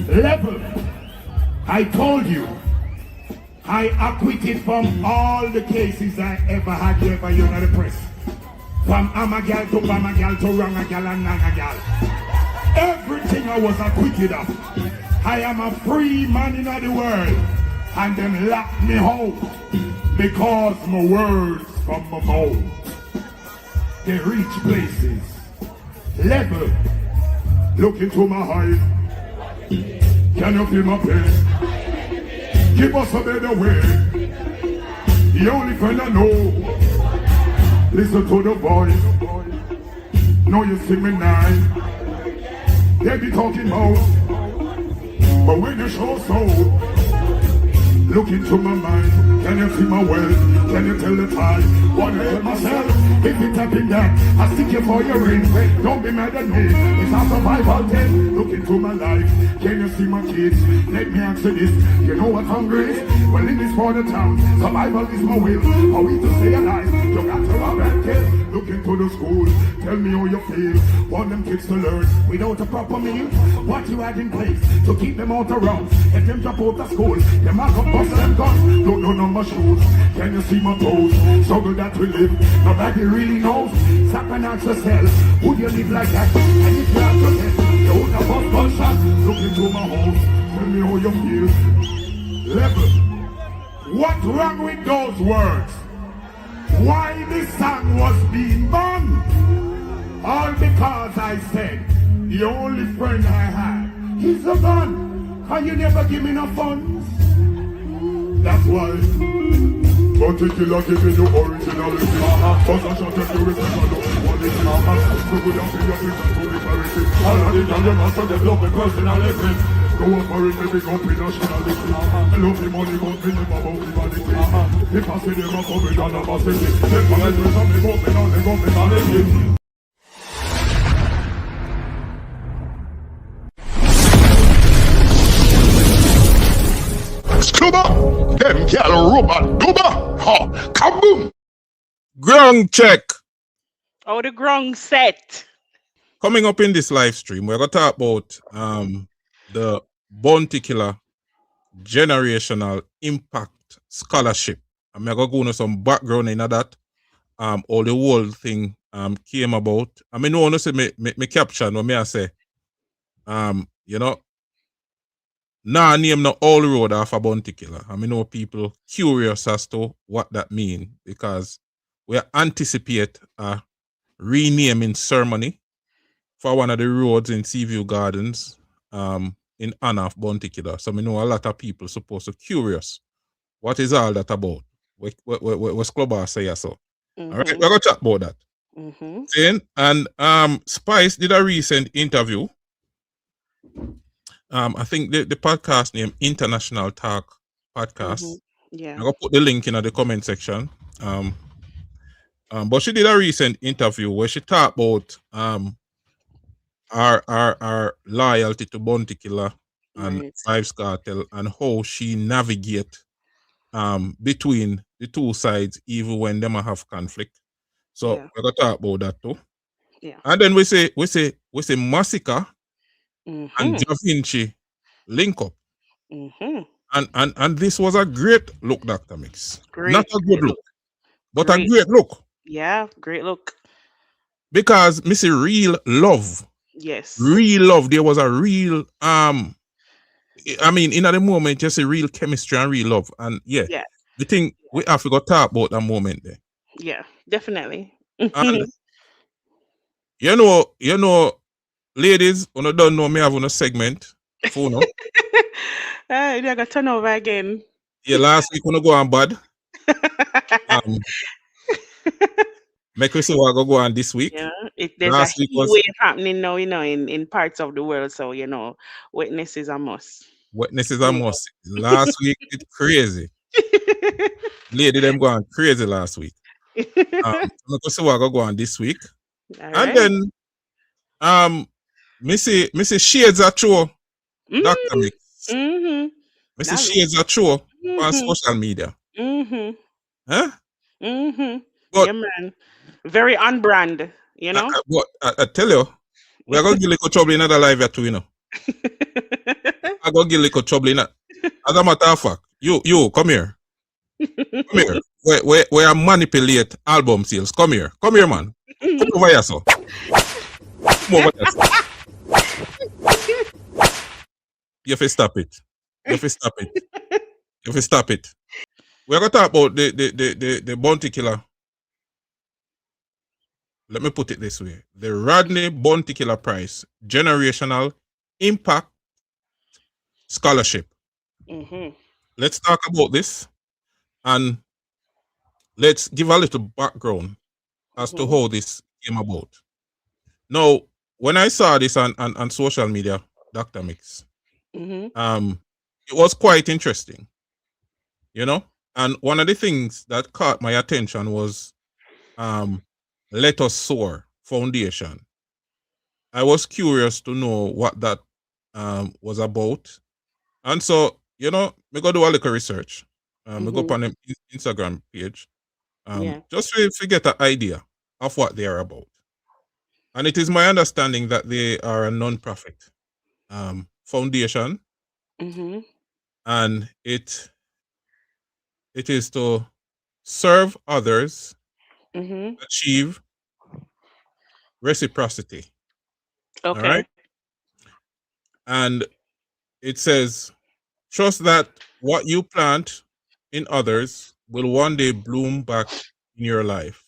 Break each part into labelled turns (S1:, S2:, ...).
S1: Level. I told you. I acquitted from all the cases I ever had ever in the press. From Amagal to Bamagal to Rangagal and Nangagal. Everything I was acquitted of. I am a free man in the world. And them locked me out because my words from my mouth. They reach places. Level. Look into my eyes. Can you feel my pain? Give us a better way. The only friend I know. Listen to the voice. Know you see me now. They be talking about. But when you show soul, look into my mind. Can you see my well? Can you tell the time? Wanna help myself? If it's up in that, I stick you for your ring. Don't be mad at me. It's a survival test. Look into my life. Can you see my kids? Let me answer this. You know what hunger is? Well, in this part of town, survival is my will. How we to stay alive? You got to rob and kill. Look into the school. Tell me how you feel. Want them kids to learn without a proper meal. What you had in place to keep them out around. If them drop out of school, them are gonna bust them guns. Don't know my shoes. Can you see my toes? Struggle that we live. Nobody really knows. Stop and ask yourself, would you live like that? And if you have to get, you would have bust gunshot. Look into my house. Tell me how you feel. Level. What's wrong with those words? Why this song was being banned? All because I said the only friend I had is a gun. And you never give me no funds. That's why. But if you like giving you originality, cause I shot if you respect I don't want it. So good up in your face and to the parity. All of the time you must have developed a personality. Go up for it, baby, go be nationality. I love the money, but me never about the vanity. If I see them, I'm coming down a city. Then my head will me go, and they go mentality.
S2: Scuba, them gal robot duba, ha, kaboom.
S3: Ground check.
S4: Oh, the ground set.
S3: Coming up in this live stream, we're gonna talk about the Bounty Killer Generational Impact Scholarship. I'm gonna go into some background in that. All the whole thing came about. I mean, no one say me caption what me I say. You know, nah name no all road off a Bounty Killer. I mean, know people curious as to what that mean because we anticipate a renaming ceremony for one of the roads in Seaview Gardens in honor of Bounty Killer. So I know a lot of people supposed to curious. What is all that about? What's Clubber say so? All right, we're gonna chat about that. Then and Spice did a recent interview. I think the podcast name International Talk Podcast.
S4: Yeah.
S3: I'm gonna put the link in the comment section. But she did a recent interview where she talked about our loyalty to Bounty Killer and Vybz Kartel and how she navigate between the two sides even when them have conflict. So we're gonna talk about that too.
S4: Yeah.
S3: And then we say Masicka and Jah Vinci link up. And this was a great look, Dr. Mix. Not a good look, but a great look.
S4: Yeah, great look.
S3: Because Missy real love.
S4: Yes.
S3: Real love. There was a real I mean, in the moment, just a real chemistry and real love. And the thing we have to go talk about that moment there.
S4: Yeah, definitely.
S3: And you know, ladies, when don't know me have on a segment. Phone up.
S4: They got turn over again.
S3: Yeah, last week when I go on bad. Make we see what I go on this week.
S4: Yeah, there's
S3: last
S4: a
S3: week
S4: heat wave happening now, in parts of the world. So, witness is a must.
S3: Witness is a must. Last week it's crazy. Lady them go on crazy last week. Make we see what I go on this week. And then Missy shades are true. Dr. Mix. Missy shades are true on social media. Huh?
S4: But, yeah, man. Very on brand,
S3: But I tell you, we're going to get a little trouble in another live too, go get little trouble in that. As a matter of fact, you come here. Come here. Where I manipulate album sales. Come here, man. Come over here, so. Come over here. So. You have to stop it. You have to stop it. You have to stop it. We're gonna talk about the bounty killer. Let me put it this way: the Rodney Bounty Killer Prize Generational Impact Scholarship.
S4: Mm-hmm.
S3: Let's talk about this, and let's give a little background as to how this came about. Now, when I saw this on social media, Dr. Mix,
S4: Mm-hmm.
S3: it was quite interesting, you know. And one of the things that caught my attention was Let Us Soar Foundation. I was curious to know what that was about, and so you know, me go do a little research. Me go on the Instagram page,
S4: Yeah.
S3: just to get an idea of what they are about. And it is my understanding that they are a non-profit foundation,
S4: Mm-hmm.
S3: and it is to serve others,
S4: Mm-hmm.
S3: achieve reciprocity. All
S4: Okay.
S3: right, and it says, trust that what you plant in others will one day bloom back in your life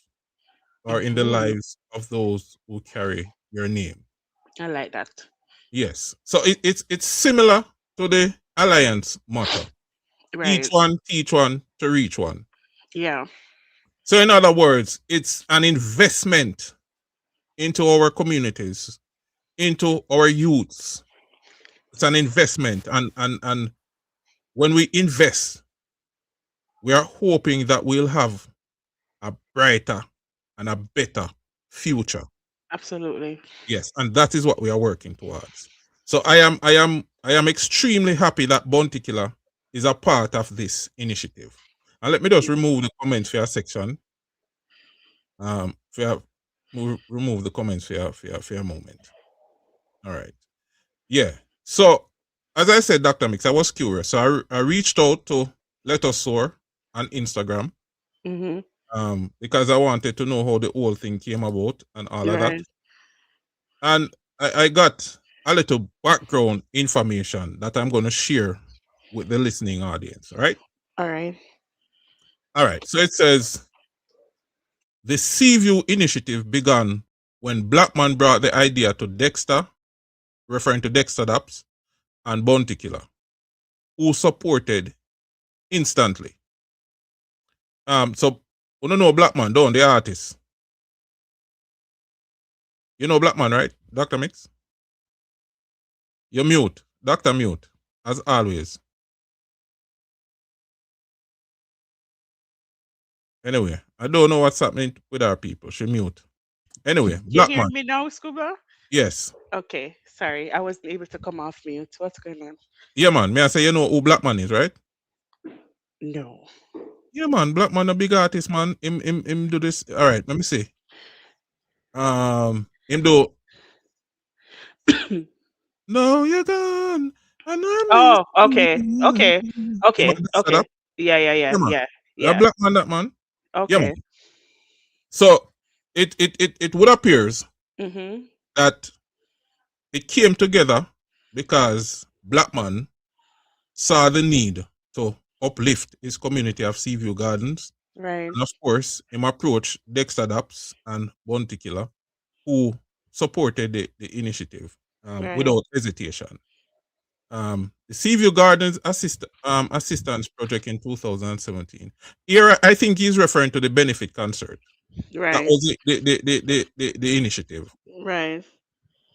S3: or in the lives of those who carry your name.
S4: I like that.
S3: Yes. So it's similar to the alliance motto. Each
S4: Right.
S3: one teach one to reach one.
S4: Yeah.
S3: So in other words, it's an investment into our communities, into our youths. It's an investment, and when we invest, we are hoping that we'll have a brighter and a better future.
S4: Absolutely.
S3: Yes, and that is what we are working towards. So I am extremely happy that Bounty Killer is a part of this initiative. And let me just remove the comments for your section. Remove the comments for your moment. All right. Yeah. So as I said, Dr. Mix, I was curious. So I reached out to Let Us Soar on Instagram.
S4: Mm-hmm.
S3: Because I wanted to know how the whole thing came about and all of that.
S4: Right.
S3: And I got a little background information that I'm going to share with the listening audience. All right.
S4: All right.
S3: All right. So it says the Seaview initiative began when Blackman brought the idea to Dexter, referring to Dexter Daps, and Bounty Killer, who supported instantly. So you don't know Blackman, don't the artist? You know Blackman, right, Dr. Mix? You're mute. Dr. Mute, as always. Anyway, I don't know what's happening with our people. She mute. Anyway,
S4: You hear
S3: Blackman.
S4: me now, Scuba?
S3: Yes.
S4: Okay. Sorry, I wasn't able to come off mute. What's going on?
S3: Yeah, man. May I say you know who Blackman is, right?
S4: No.
S3: Yeah, man. Blackman, a big artist, man. Him do this. All right, let me see. Him do. No, you're gone. And I'm
S4: Oh, okay.
S3: missing
S4: Okay.
S3: you. You man,
S4: Okay.
S3: set
S4: Okay.
S3: up.
S4: Yeah, yeah,
S3: Yeah,
S4: yeah,
S3: man.
S4: yeah,
S3: You're a
S4: yeah.
S3: black man, that man. Yeah, man.
S4: Okay.
S3: So it would appears
S4: Mm-hmm.
S3: that it came together because Blackman saw the need to uplift his community of Seaview Gardens.
S4: Right.
S3: And of course, him approached Dexter Daps and Bounty Killer, who supported the initiative
S4: Right.
S3: without hesitation. The Seaview Gardens Assistance Project in 2017. Here, I think he's referring to the benefit concert. That
S4: Right.
S3: was the initiative.
S4: Right.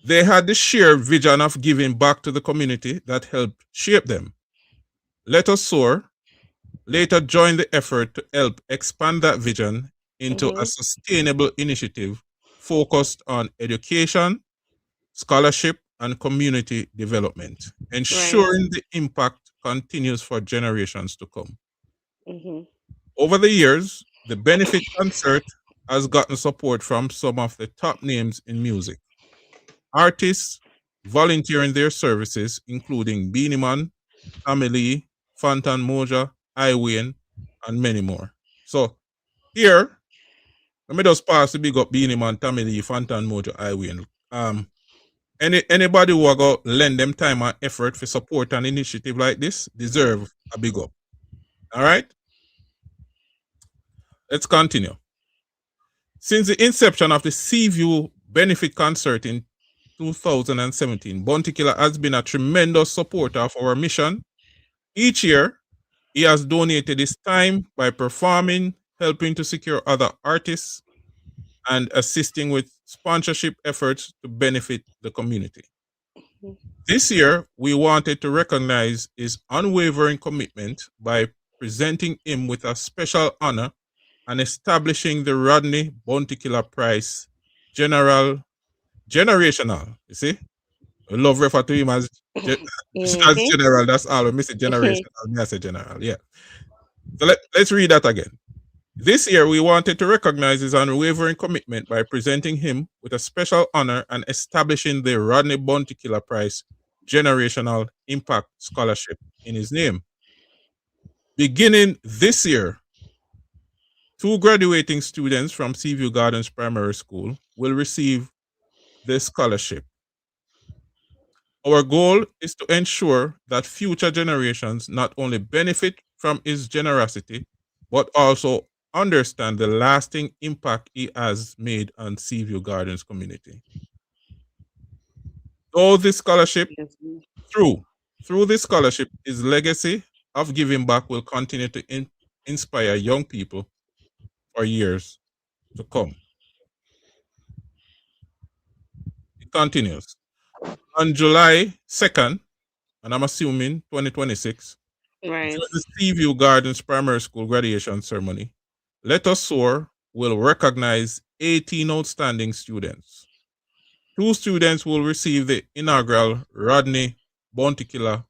S3: They had the shared vision of giving back to the community that helped shape them. Let Us Soar later joined the effort to help expand that vision into a
S4: Mm-hmm.
S3: sustainable initiative focused on education, scholarship, and community development, ensuring the impact continues for generations to come.
S4: Mm-hmm.
S3: Over the years, the benefit concert has gotten support from some of the top names in music. Artists volunteering their services, including Beanie Man, Amelie, Fantan Moja, Iwayne, and many more. So here, let me just pass the big up Beanie Man, Tamili, Fantan Moja, Iwayne. Anybody who are going to lend them time and effort for support an initiative like this deserve a big up. All right? Let's continue. Since the inception of the Seaview Benefit Concert in 2017, Bounty Killer has been a tremendous supporter of our mission. Each year, he has donated his time by performing, helping to secure other artists, and assisting with sponsorship efforts to benefit the community. This year, we wanted to recognize his unwavering commitment by presenting him with a special honor and establishing the Rodney Bounty Killer Prize Generational. You see? I love refer to him as general. That's all. I miss it generational. I say general. Yeah. So let's read that again. This year, we wanted to recognize his unwavering commitment by presenting him with a special honor and establishing the Rodney Bounty Killer Prize Generational Impact Scholarship in his name. Beginning this year, 2 graduating students from Seaview Gardens Primary School will receive this scholarship. Our goal is to ensure that future generations not only benefit from his generosity, but also understand the lasting impact he has made on Seaview Gardens community. Through this scholarship, his legacy of giving back will continue to inspire young people for years to come. It continues. On July 2nd, and I'm assuming 2026,
S4: Right.
S3: during the Seaview Gardens Primary School graduation ceremony, Let Us Soar will recognize 18 outstanding students. 2 students will receive the inaugural Rodney Bounty Killer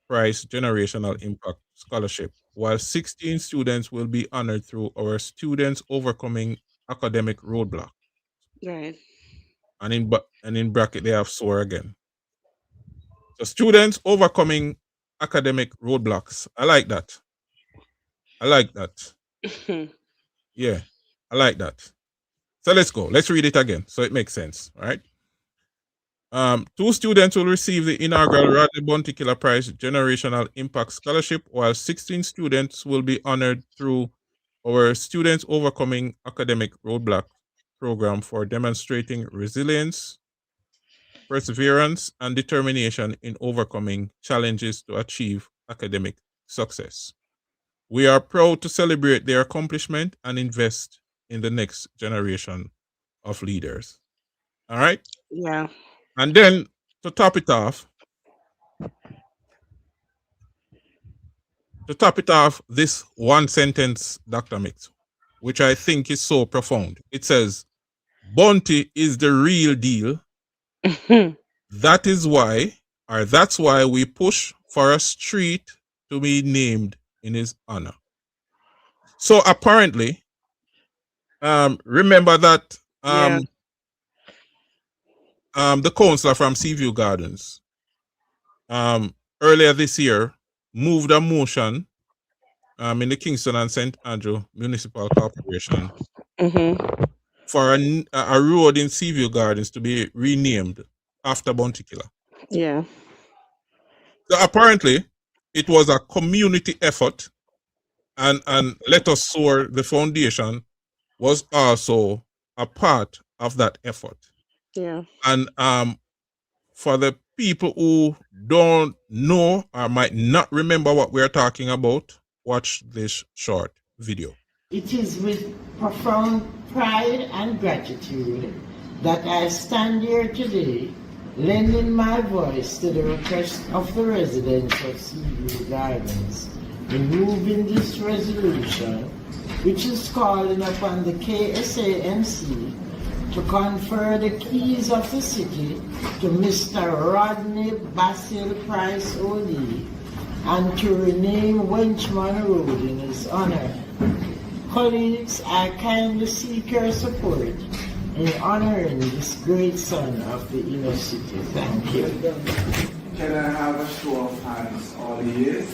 S3: Prize Generational Impact Scholarship, while 16 students will be honored through our Students Overcoming Academic Roadblock.
S4: Right.
S3: And in bracket, they have SOAR again. So students overcoming academic roadblocks. I like that. Yeah, I like that. So let's go. Let's read it again so it makes sense. All right. 2 students will receive the inaugural Rodney Bounty Killer Prize Generational Impact Scholarship, while 16 students will be honored through our Students Overcoming Academic Roadblock program for demonstrating resilience, perseverance, and determination in overcoming challenges to achieve academic success. We are proud to celebrate their accomplishment and invest in the next generation of leaders. All right?
S4: Yeah.
S3: And then to top it off, this one sentence, Dr. Mix, which I think is so profound. It says, Bounty is the real deal. That's why we push for a street to be named in his honor. So apparently, remember that the counselor from Seaview Gardens earlier this year moved a motion in the Kingston and St. Andrew Municipal Corporation for a road in Seaview Gardens to be renamed after Bounty Killer.
S4: Yeah.
S3: So apparently, it was a community effort, and Let Us Soar, the foundation, was also a part of that effort.
S4: Yeah.
S3: And for the people who don't know or might not remember what we're talking about, watch this short video.
S5: It is with profound pride and gratitude that I stand here today, lending my voice to the request of the residents of Seaview Gardens in moving this resolution, which is calling upon the KSAMC to confer the keys of the city to Mr. Rodney Basil Price O.D. and to rename Wenchman Road in his honor. Colleagues, I kindly seek your support in honoring this great son of the inner city. Thank you.
S6: Can I have a show of hands, all years?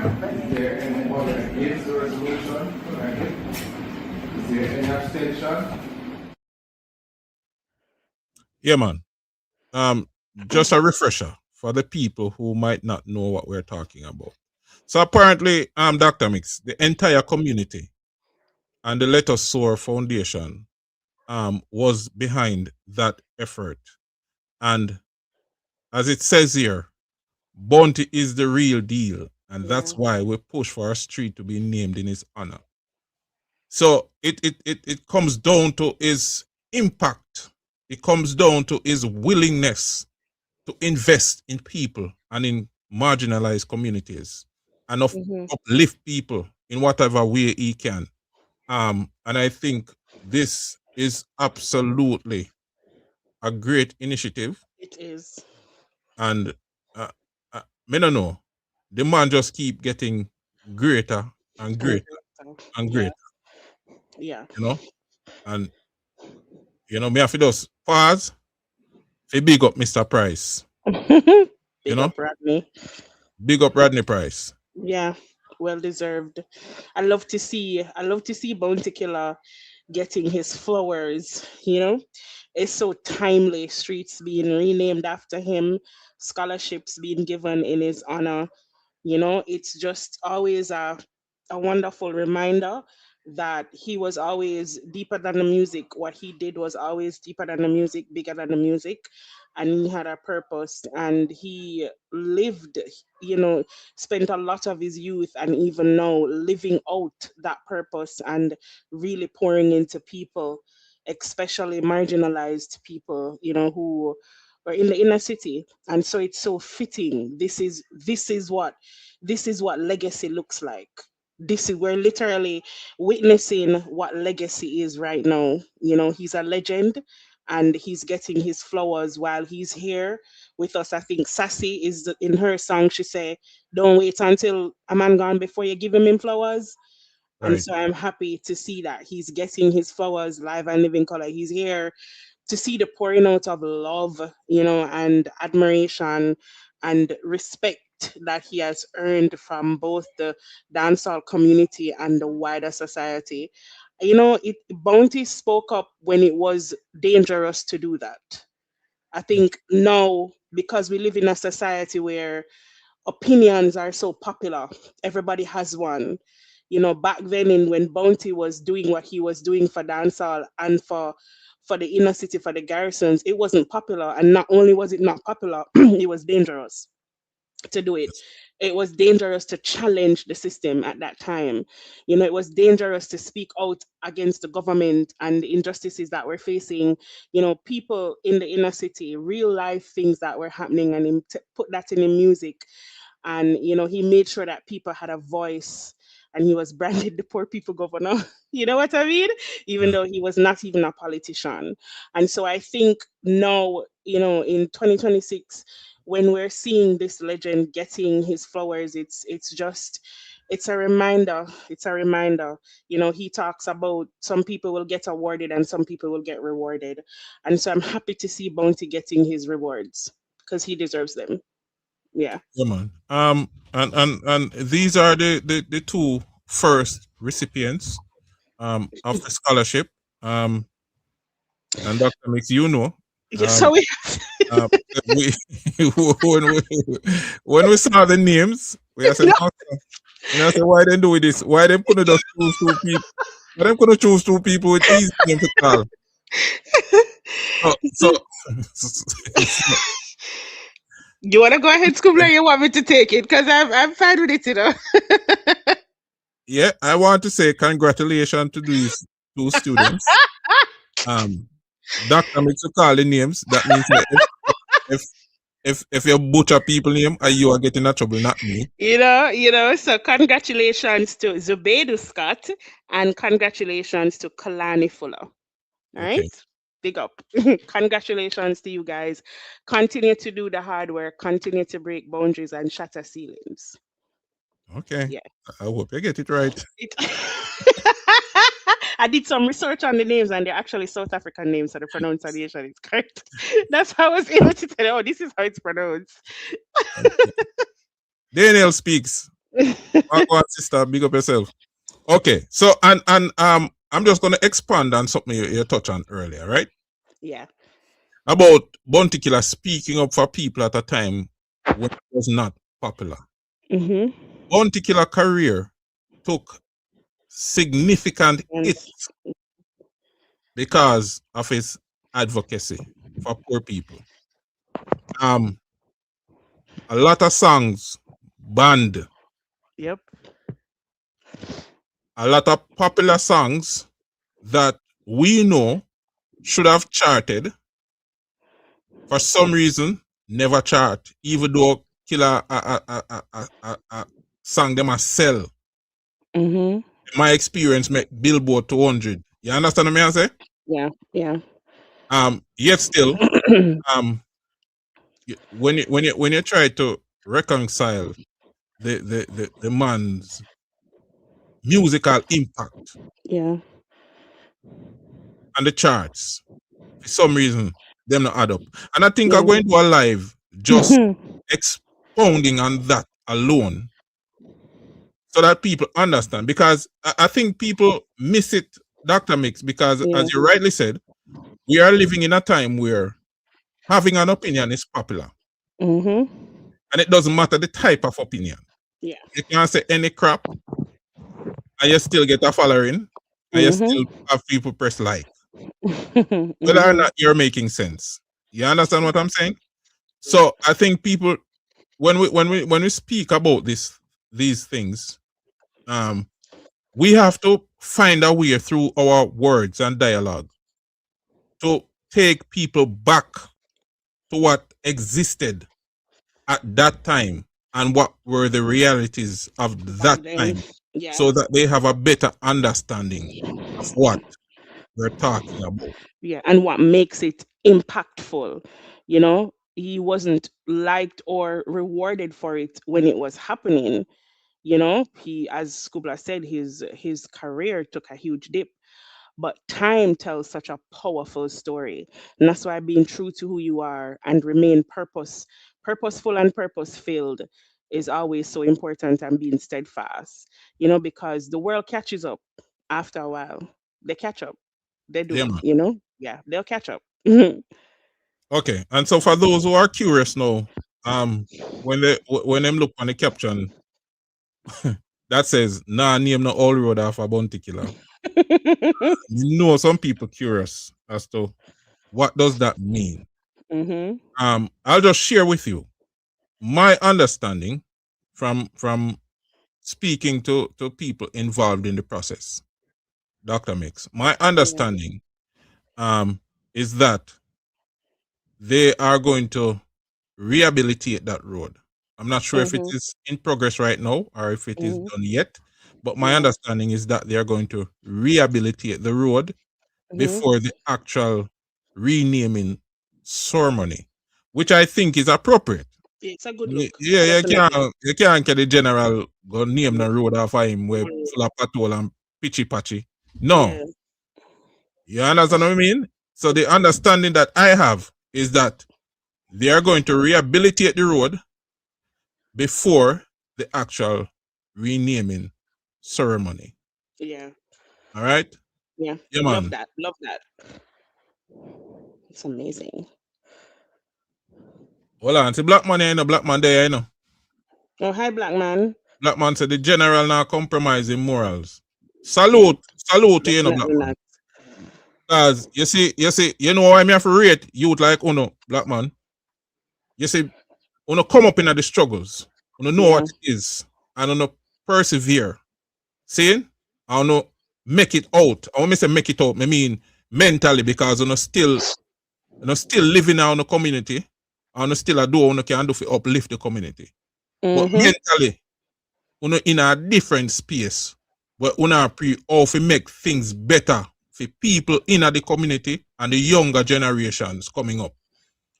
S6: Is there anyone against the resolution? Is there any abstention?
S3: Yeah, man. Just a refresher for the people who might not know what we're talking about. So apparently, Dr. Mix, the entire community and the Let Us Soar Foundation was behind that effort. And as it says here, Bounty is the real deal. And that's why we push for our street to be named in his honor. So it comes down to his impact. It comes down to his willingness to invest in people and in marginalized communities and uplift people in whatever way he can. And I think this is absolutely a great initiative.
S4: It is.
S3: And me no know, the man just keep getting greater and greater and greater.
S4: Yeah.
S3: You know? And me have to just pause. Big up Mr. Price.
S4: Big up Rodney.
S3: Big up Rodney Price.
S4: Yeah, well deserved. I love to see Bounty Killer getting his flowers, It's so timely. Streets being renamed after him, scholarships being given in his honor. It's just always a wonderful reminder that he was always deeper than the music. What he did was always deeper than the music, bigger than the music, and he had a purpose. And he lived, spent a lot of his youth and even now living out that purpose and really pouring into people, especially marginalized people, who were in the inner city. And so it's so fitting. This is what legacy looks like. We're literally witnessing what legacy is right now. He's a legend and he's getting his flowers while he's here with us. I think Sassy is in her song, she say, don't wait until a man gone before you give him flowers.
S3: Right.
S4: And so I'm happy to see that he's getting his flowers live and living color. He's here to see the pouring out of love, and admiration and respect that he has earned from both the dancehall community and the wider society. Bounty spoke up when it was dangerous to do that. I think now, because we live in a society where opinions are so popular, everybody has one. Back then, when Bounty was doing what he was doing for dancehall and for the inner city, for the garrisons, it wasn't popular. And not only was it not popular, it was dangerous to do it. It was dangerous to challenge the system at that time. It was dangerous to speak out against the government and the injustices that we're facing. People in the inner city, real life things that were happening, and him put that in the music. And he made sure that people had a voice, and he was branded the poor people governor. You know what I mean? Even though he was not even a politician. And so I think now, in 2026, when we're seeing this legend getting his flowers, it's a reminder. It's a reminder. He talks about some people will get awarded and some people will get rewarded. And so I'm happy to see Bounty getting his rewards because he deserves them. Yeah.
S3: Yeah, man. And these are the two first recipients of the scholarship. And Dr. Mix,
S4: So we
S3: we, when we saw the names, we said, no, why they do this? Why they couldn't just choose two people? Why they couldn't choose two people with easy names to call? So
S4: you want to go ahead, Scoobler? You want me to take it? Because I'm fine with it,
S3: Yeah, I want to say congratulations to these two students. Dr. Mix, you call the names. That means that if you butcher people name, you are getting in trouble, not me.
S4: So congratulations to Zubedu Scott and congratulations to Kalani Fuller. All right? Big up. Congratulations to you guys. Continue to do the hard work, continue to break boundaries and shatter ceilings.
S3: Okay.
S4: Yeah.
S3: I hope you get it right.
S4: It I did some research on the names and they're actually South African names, so the pronunciation is correct. That's how I was able to tell, oh, this is how it's pronounced.
S3: Okay. Daniel speaks. Mark one sister, big up yourself. Okay, so and I'm just gonna expand on something you touched on earlier, right?
S4: Yeah.
S3: About Bounty Killer speaking up for people at a time when it was not popular.
S4: Mm-hmm.
S3: Bounty Killer career took significant hits because of his advocacy for poor people. A lot of songs banned.
S4: Yep.
S3: A lot of popular songs that we know should have charted, for some reason, never chart, even though Killer song them a sell.
S4: Mm-hmm.
S3: My experience make Billboard 200. You understand what I say?
S4: Yeah. Yeah.
S3: Yet still, when you try to reconcile the man's musical impact
S4: Yeah.
S3: and the charts, for some reason, them not add up. And I think
S4: Yeah.
S3: I'm going to a live just expounding on that alone so that people understand. Because I think people miss it, Dr. Mix, because
S4: Yeah.
S3: as you rightly said, we are living in a time where having an opinion is popular.
S4: Mm-hmm.
S3: And it doesn't matter the type of opinion.
S4: Yeah.
S3: You can say any crap and you still get a following and you still have people press like. Whether or not you're making sense. You understand what I'm saying? So I think people when we speak about these things, we have to find a way through our words and dialogue to take people back to what existed at that time and what were the realities of that time,
S4: Yeah.
S3: so that they have a better understanding of what we're talking about.
S4: Yeah. And what makes it impactful, you know, he wasn't liked or rewarded for it when it was happening. You know, he, as Skubla said, his career took a huge dip. But time tells such a powerful story. And that's why being true to who you are and remain purposeful and purpose filled is always so important, and being steadfast. You know, because the world catches up after a while. They catch up. They
S3: Yeah,
S4: do,
S3: man.
S4: you know? Yeah, they'll catch up.
S3: Okay, and so for those who are curious now, when them look on the caption that says "Nah, name no all road off a Bounty Killer," you know some people curious as to what does that mean. I'll just share with you my understanding from speaking to people involved in the process. Dr. Mix, my understanding is that they are going to rehabilitate that road. I'm not sure if it is in progress right now or if it is done yet, but my understanding is that they are going to rehabilitate the road before the actual renaming ceremony, which I think is appropriate.
S4: It's a good look.
S3: Yeah,
S4: Definitely.
S3: you can't get the general go name the road after him where full of patrol and pitchy patchy. No.
S4: Yeah.
S3: You understand what I mean? So the understanding that I have is that they are going to rehabilitate the road before the actual renaming ceremony.
S4: Yeah.
S3: All right?
S4: Yeah.
S3: Yeah, man.
S4: Love that. Love that. It's amazing.
S3: Hold on. See, black man here, you know, black man there, you know.
S4: Oh, hi, black man.
S3: Black man said the general now compromising morals. Salute to you know, black man. Because you know why me have to rate youth like Uno, black man. You see, Uno come up in the struggles. Uno know what it is. And Uno persevere. See? I Uno make it out. I want me say make it out. I mean mentally, because Uno still living in the community. And still a do Uno can do to uplift the community. But mentally, Uno in a different space where Uno pre how to make things better for people in the community and the younger generations coming up.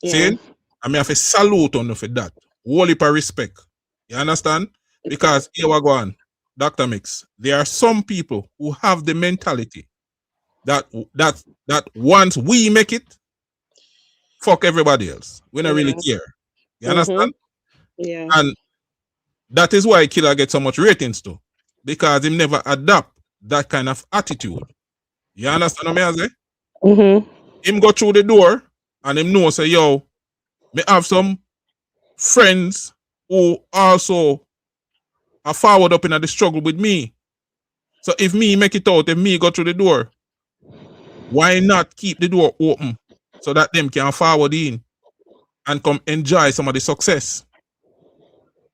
S3: See? I mean, I have to salute on for that. Whole heap of respect. You understand? Because here we go on, Dr. Mix. There are some people who have the mentality that once we make it, fuck everybody else. We don't really care. You understand?
S4: Yeah.
S3: And that is why Killer gets so much ratings too. Because him never adapt that kind of attitude. You understand what I say? Him go through the door and him know say, yo, me have some friends who also are forward up in the struggle with me. So if me make it out, if me go through the door, why not keep the door open so that them can forward in and come enjoy some of the success?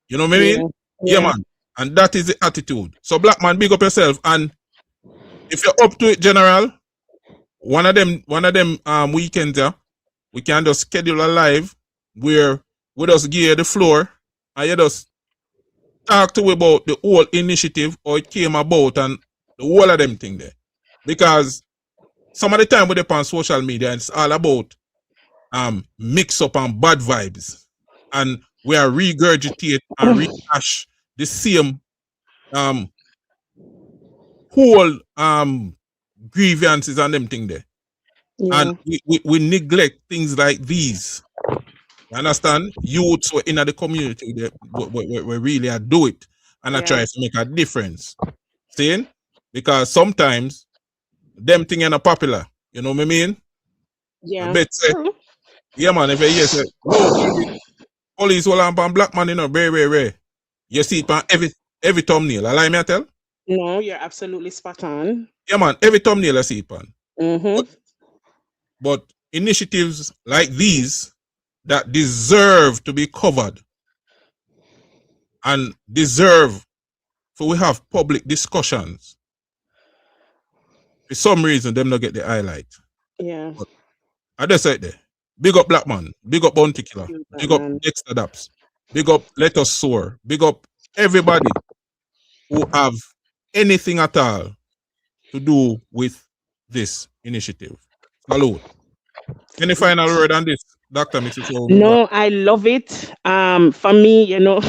S3: You know what I mean? Yeah, man. And that is the attitude. So black man, big up yourself. And if you're up to it, General, one of them weekends, we can just schedule a live where we just give you the floor and you just talk to about the whole initiative, or it came about, and the whole of them thing there. Because some of the time we're on social media, it's all about mix up and bad vibes. And we are regurgitate and rehash the same whole grievances and them thing there. And we neglect things like these. You understand? Youths were in the community we really do it and I try to make a difference. See? Because sometimes them things are not popular. You know what I mean?
S4: Yeah.
S3: Yeah, man, if you hear say, no, police will lamp on black man, you know, very, very rare. You see it on every thumbnail. Allow me to tell?
S4: No, you're absolutely spot on.
S3: Yeah, man, every thumbnail I see it on. But initiatives like these that deserve to be covered and deserve for we have public discussions. For some reason, them not get the highlight.
S4: Yeah.
S3: But I just said there. Big up Black Man. Big up Bounty Killer. Big up Dexter Daps. Big up Let Us Soar. Big up everybody who have anything at all to do with this initiative. Salute. Any final word on this, Dr. Mrs.
S4: No, I love it. For me, you know,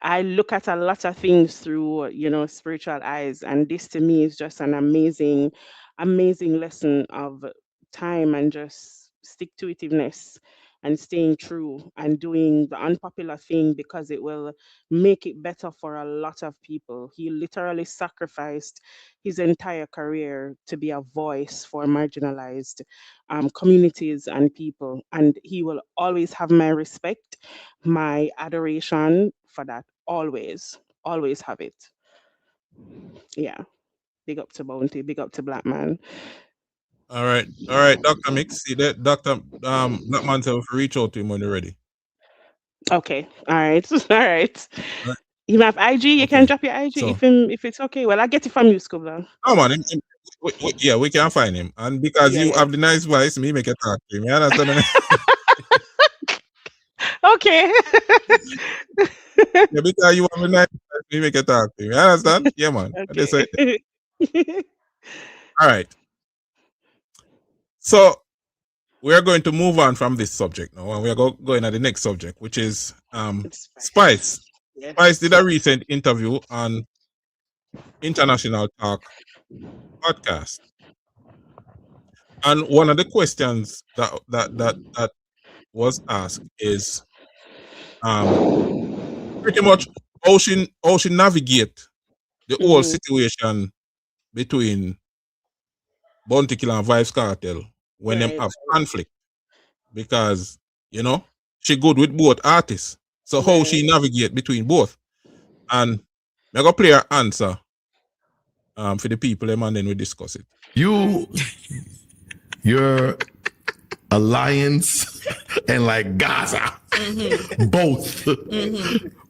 S4: I look at a lot of things through, you know, spiritual eyes, and this to me is just an amazing lesson of time and just stick to itiveness and staying true and doing the unpopular thing because it will make it better for a lot of people. He literally sacrificed his entire career to be a voice for marginalized communities and people. And he will always have my respect, my adoration for that. Always, always have it. Yeah. Big up to Bounty, big up to Black Man.
S3: All right, Dr. Mix. See that Dr. Black Man said reach out to him when you're ready.
S4: Okay. All right. All right. You have IG, you can drop your IG if it's okay. Well, I get it from you, Scooby.
S3: Oh man, we can find him. And because you have the nice voice, me make a talk to him. You understand?
S4: Okay.
S3: Yeah, because you have the nice voice, me make a talk to him. You understand? Yeah, man. Okay. All right. So we're going to move on from this subject now, and we're going to the next subject, which is Spice. Yes. Spice did a recent interview on International Talk podcast, and one of the questions that was asked is pretty much how she navigate the whole situation between Bounty Killer and Vybz Kartel when them have conflict, because you know she good with both artists. So how she navigate between both, and I'm gonna play her answer for the people, and then we discuss it.
S2: Your alliance and like Gaza, both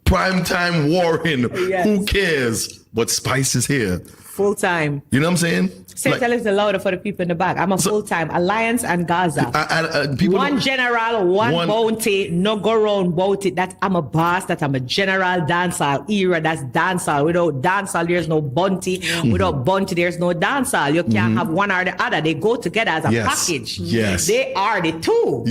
S2: primetime warring. Who cares?
S7: but Spice is here.
S8: Full time.
S7: You know what I'm saying?
S8: Say tell us the louder for the people in the back. I'm a full time Alliance and Gaza. One general, one bounty, no go round bounty. That I'm a boss, that I'm a general dancehall era. That's dancehall. Without dancehall, there's no bounty. Without bounty, there's no dancehall. You can't have one or the other. They go together as a package.
S7: Yes.
S8: They are the two.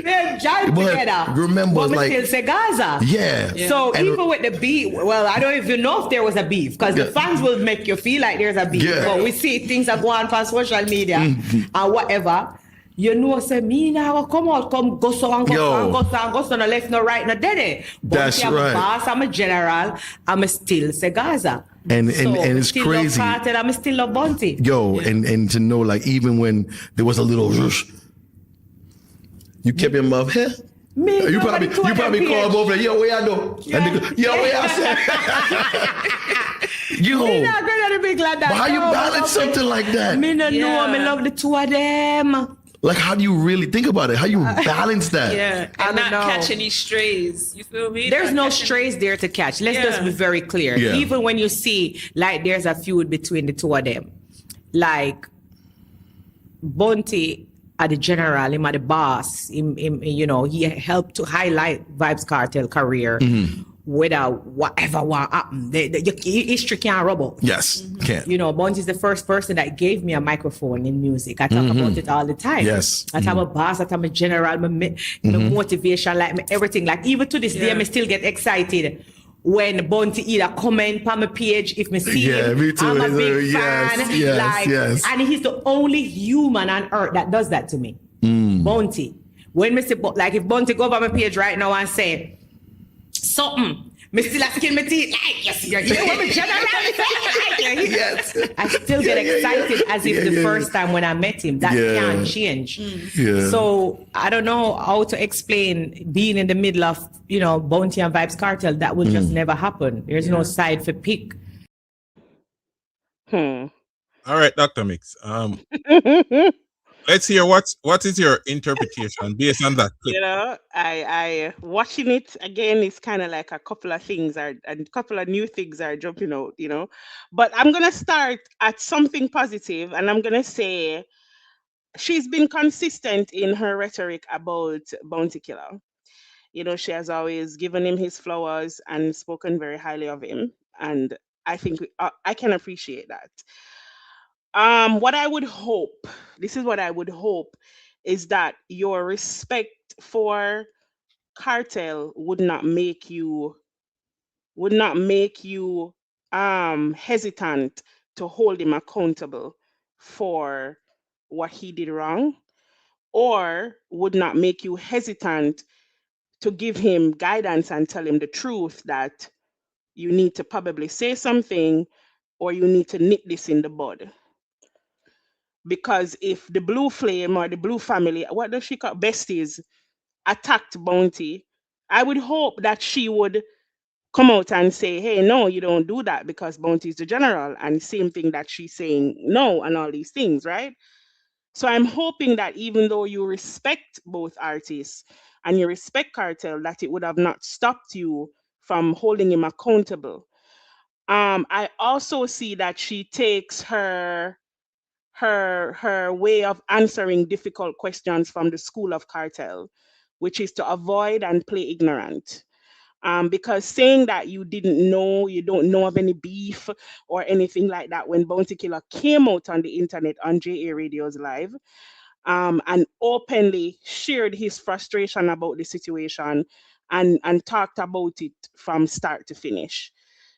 S8: They're jive together.
S7: Remember,
S8: but
S7: like,
S8: still say Gaza.
S7: Yeah.
S8: So even with the beef, well, I don't even know if there was a beef because the fans will make you feel like there's a beef.
S7: Yeah.
S8: But we see things that go on for social media and whatever. You know, say me now come out, come go so and go so, no left, no right, no dead. But
S7: that's
S8: I'm
S7: right.
S8: a boss, I'm a general, I'm still say Gaza.
S7: And it's
S8: still
S7: crazy.
S8: Love Kartel, I'm still love Bounty.
S7: And to know, like, even when there was a little rush, you kept your mouth here. You probably called over there, yo, where I know? Yo, where I said? Yo.
S8: Me not going to be glad that.
S7: But how you balance something like that?
S8: Me no know, me love the two of them.
S7: Like, how do you really think about it? How you balance that?
S9: And not catch any strays. You feel me?
S8: There's no strays there to catch. Let's just be very clear.
S7: Yeah.
S8: Even when you see, like, there's a feud between the two of them. Like, Bounty at the general, him at the boss, you know, he helped to highlight Vybz Kartel career without whatever what happened. History can't rubble.
S7: Yes, can't.
S8: You know, Bounty is the first person that gave me a microphone in music. I talk about it all the time.
S7: Yes.
S8: That I'm a boss, that I'm a general, my motivation, like everything. Like even to this day, I still get excited when Bounty either comment on my page, if me see him,
S7: me too.
S8: I'm a big fan.
S7: Yes.
S8: And he's the only human on earth that does that to me. Bounty. When me see, like if Bounty go over my page right now and say something, me still skin my teeth like, yes, you're what me general
S7: Yes.
S8: I still get excited as if the first time when I met him. That can't change. So I don't know how to explain being in the middle of, you know, Bounty and Vybz Kartel. That will just never happen. There's no side for pick.
S3: All right, Dr. Mix. Let's hear what is your interpretation based on that clip?
S4: You know, I watching it again is kind of like a couple of things and a couple of new things are jumping out, you know. But I'm gonna start at something positive, and I'm gonna say she's been consistent in her rhetoric about Bounty Killer. You know, she has always given him his flowers and spoken very highly of him, and I think I can appreciate that. What I would hope, this is what I would hope, is that your respect for Kartel would not make you hesitant to hold him accountable for what he did wrong, or would not make you hesitant to give him guidance and tell him the truth that you need to probably say something or you need to nip this in the bud. Because if the Blue Flame or the Blue family, what does she call besties, attacked Bounty, I would hope that she would come out and say, hey, no, you don't do that because Bounty is the general. And same thing that she's saying no and all these things, right? So I'm hoping that even though you respect both artists and you respect Kartel, that it would have not stopped you from holding him accountable. I also see that she takes her way of answering difficult questions from the school of Kartel, which is to avoid and play ignorant. Because saying that you don't know of any beef or anything like that when Bounty Killer came out on the internet on JA Radio's Live, and openly shared his frustration about the situation and talked about it from start to finish.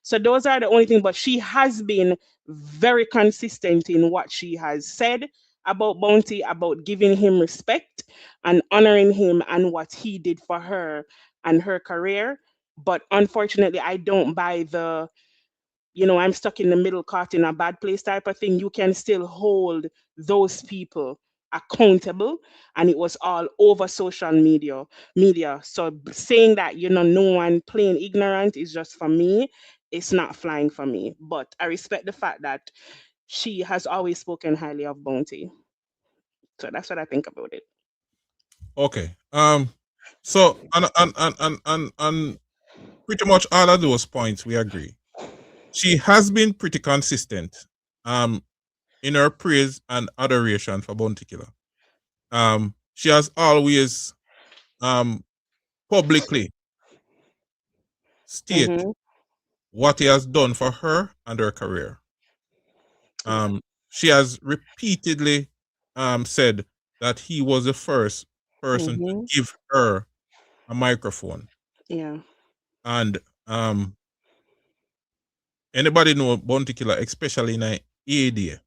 S4: So those are the only things, but she has been very consistent in what she has said about Bounty, about giving him respect and honoring him and what he did for her and her career. But unfortunately, I don't buy the, I'm stuck in the middle, caught in a bad place type of thing. You can still hold those people accountable, and it was all over social media. So saying that, no one playing ignorant is just, for me, it's not flying for me. But I respect the fact that she has always spoken highly of Bounty. So that's what I think about it.
S3: Okay. So on pretty much all of those points we agree. She has been pretty consistent in her praise and adoration for Bounty Killer. She has always publicly state what he has done for her and her career. She has repeatedly said that he was the first person to give her a microphone.
S4: Yeah.
S3: And anybody know Bounty Killer, especially in an AD,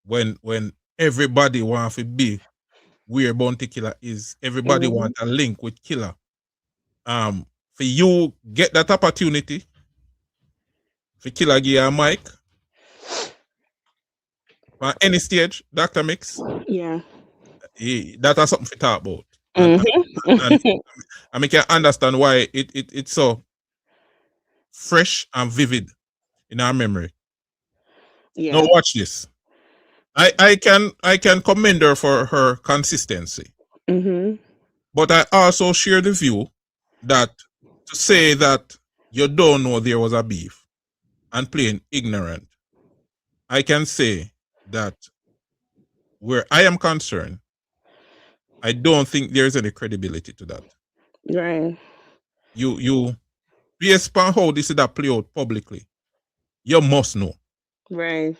S3: when everybody wants to be where Bounty Killer is, everybody want a link with Killer. For you get that opportunity, for Killer give you a mic on any stage, Dr. Mix.
S4: Yeah.
S3: That has something to talk about. And I can understand why it's so fresh and vivid in our memory.
S4: Yeah.
S3: Now watch this. I can commend her for her consistency. But I also share the view that to say that you don't know there was a beef and playing ignorant, I can say that where I am concerned, I don't think there's any credibility to that.
S4: Right.
S3: You based upon how this is that play out publicly, you must know.
S4: Right.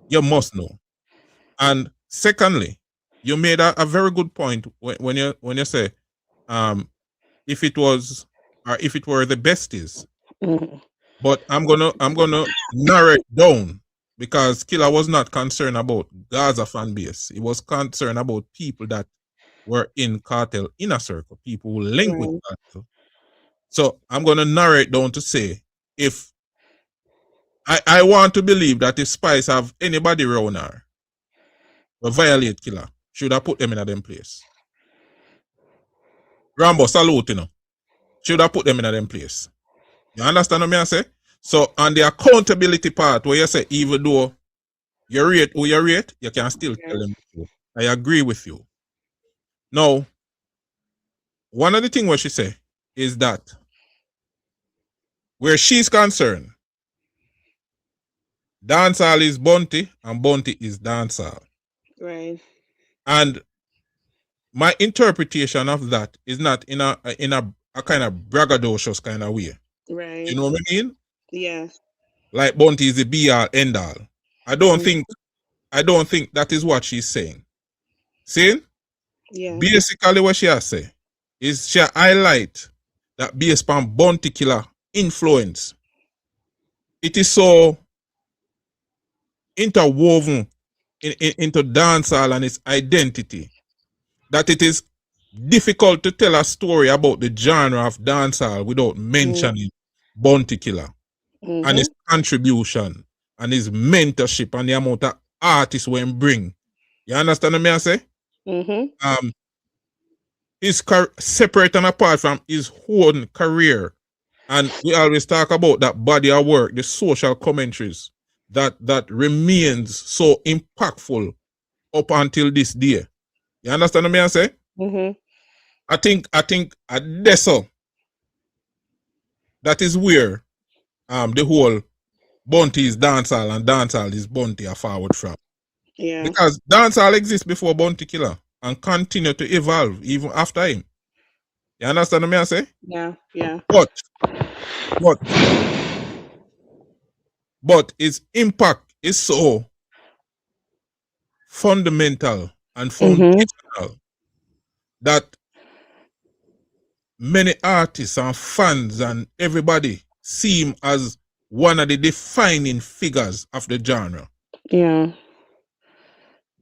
S3: You must know. And secondly, you made a very good point when you say if it was or if it were the besties. But I'm gonna narrow it down because Killer was not concerned about Gaza fan base. He was concerned about people that were in Kartel inner circle, people who link with Kartel. So I'm gonna narrow it down to say if I want to believe that if Spice have anybody around her will violate Killer, should I put them in them place? Rambo, salute, you know. Should I put them in them place? You understand what I say? So on the accountability part where you say even though you rate who you rate, you can still tell them the truth. I agree with you. Now, one of the things what she say is that where she's concerned, dancehall is Bounty and Bounty is dancehall.
S4: Right.
S3: And my interpretation of that is not in a kind of braggadocious kind of way.
S4: Right.
S3: You know what I mean?
S4: Yeah.
S3: Like Bounty is the be all end all. I don't think that is what she's saying. See?
S4: Yeah.
S3: Basically what she has say is she highlight that based upon Bounty Killer influence, it is so interwoven into dancehall and its identity that it is difficult to tell a story about the genre of dancehall without mentioning Bounty Killer and his contribution and his mentorship and the amount of artists we bring. You understand what I say? His separate and apart from his own career, and we always talk about that body of work, the social commentaries that remains so impactful up until this day. You understand what I say? I think at Deso, that is where the whole Bounty is dancehall and dancehall is Bounty are forward from.
S4: Yeah.
S3: Because dancehall exists before Bounty Killer and continue to evolve even after him. You understand what I say?
S4: Yeah, yeah.
S3: But its impact is so fundamental and foundational that many artists and fans and everybody seem as one of the defining figures of the genre.
S4: Yeah.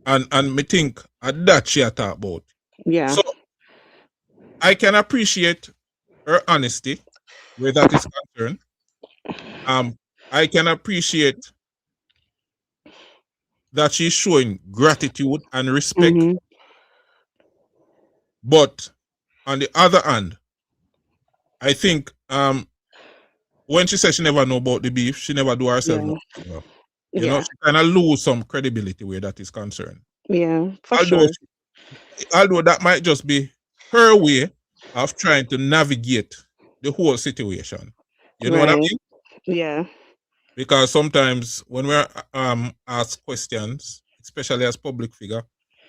S3: And me think that she talk about.
S4: Yeah.
S3: So I can appreciate her honesty where that is concerned. I can appreciate that she's showing gratitude and respect. But on the other hand, I think when she says she never know about the beef, she never do herself. You know, she kind of lose some credibility where that is concerned.
S4: Yeah, for sure.
S3: Although that might just be her way of trying to navigate the whole situation. You know what I mean?
S4: Yeah.
S3: Because sometimes when we're asked questions, especially as public figure,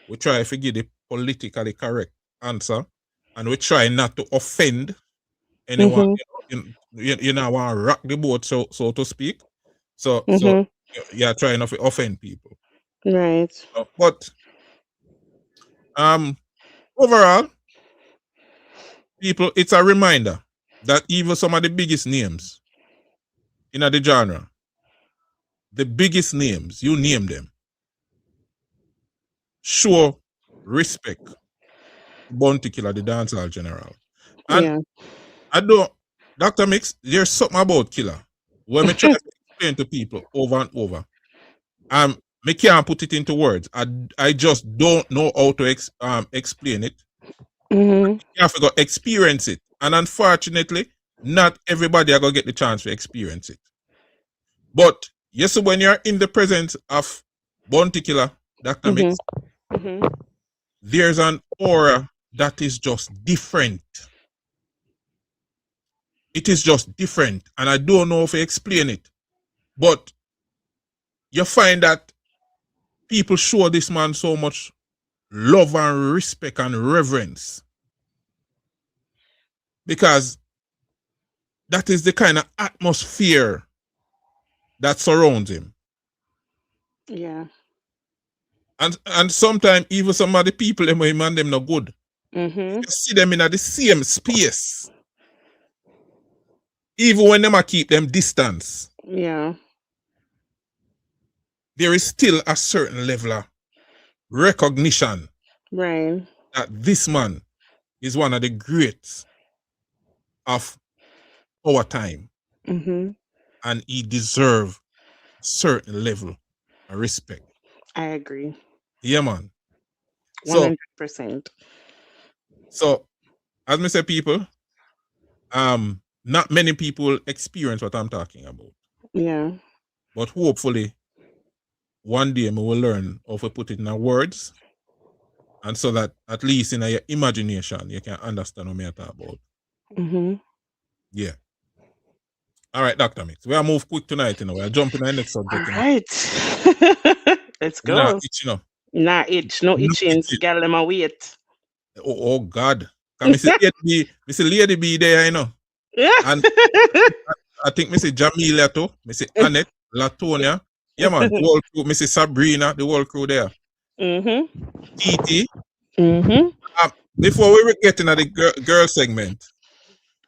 S3: we try to give the politically correct answer, and we try not to offend anyone. You know, want to rock the boat, so to speak. So you're trying not to offend people.
S4: Right.
S3: But overall, people, it's a reminder that even some of the biggest names in the genre, the biggest names, you name them, show respect to Bounty Killer, the dancehall general. And I don't, Dr. Mix, there's something about Killer when me try to explain to people over and over. Me can't put it into words. I just don't know how to explain it. You have to go experience it. And unfortunately, not everybody are going to get the chance to experience it. But yes, when you're in the presence of Bounty Killer, Dr. Mix, there's an aura that is just different. It is just different. And I don't know if I explain it. But you find that people show this man so much love and respect and reverence. Because that is the kind of atmosphere that surrounds him.
S4: Yeah.
S3: And sometimes even some of the people them and them not good. You see them in the same space. Even when them keep them distance.
S4: Yeah.
S3: There is still a certain level of recognition.
S4: Right.
S3: That this man is one of the greats of our time. And he deserves a certain level of respect.
S4: I agree.
S3: Yeah, man.
S4: 100%.
S3: So, as I say, people, not many people experience what I'm talking about.
S4: Yeah.
S3: But hopefully, one day we will learn how to put it in words, and so that at least in your imagination, you can understand what I'm talking about. Yeah. All right, Dr. Mix. We are move quick tonight, you know. We are jumping to the next subject.
S4: All right. Let's go.
S3: Nah, itch, you know.
S4: Nah, itch. No itching. Girl, them a wait.
S3: Oh God. Because Mr. Lady B there, you know.
S4: Yeah.
S3: And I think Mr. Jamila too. Mr. Annette, Latonia. Yeah, man. The whole crew. Mrs. Sabrina, the whole crew there. TT. Before we get into the girl segment,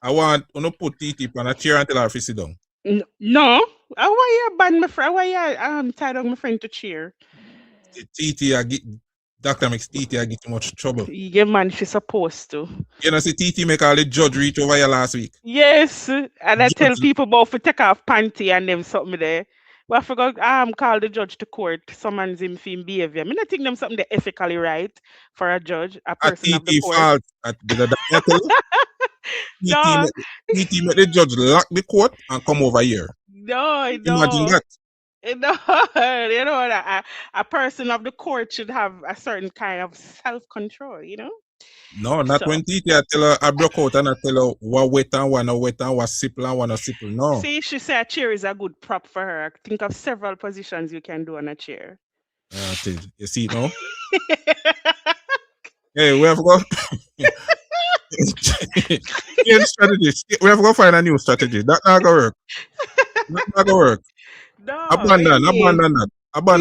S3: I want to put TT on a chair until I sit down.
S4: No. Why you ban my friend? Why you tied up my friend to chair?
S3: TT, I get Dr. Mix TT, I get too much trouble.
S4: Yeah, man, she's supposed to.
S3: You know, see TT make all the judge reach over here last week.
S4: Yes, and I tell people about to take off panty and them something there. But I forgot call the judge to court, summons him for him behavior. I mean, I think them something that ethically right for a judge, a person of the court.
S3: Fault.
S4: No.
S3: TT make the judge lock the court and come over here.
S4: No,
S3: Imagine that.
S4: No, you know, a person of the court should have a certain kind of self-control, you know?
S3: No, not when TT I tell her I broke out and I tell her what wet and what no wet and what simple and what no simple. No.
S4: See, she said a chair is a good prop for her. Think of several positions you can do on a chair.
S3: You see it now? Hey, we have to go. Strategy. We have to go find a new strategy. That's not gonna work. That's not gonna work.
S4: No,
S3: abandon that.
S4: Abort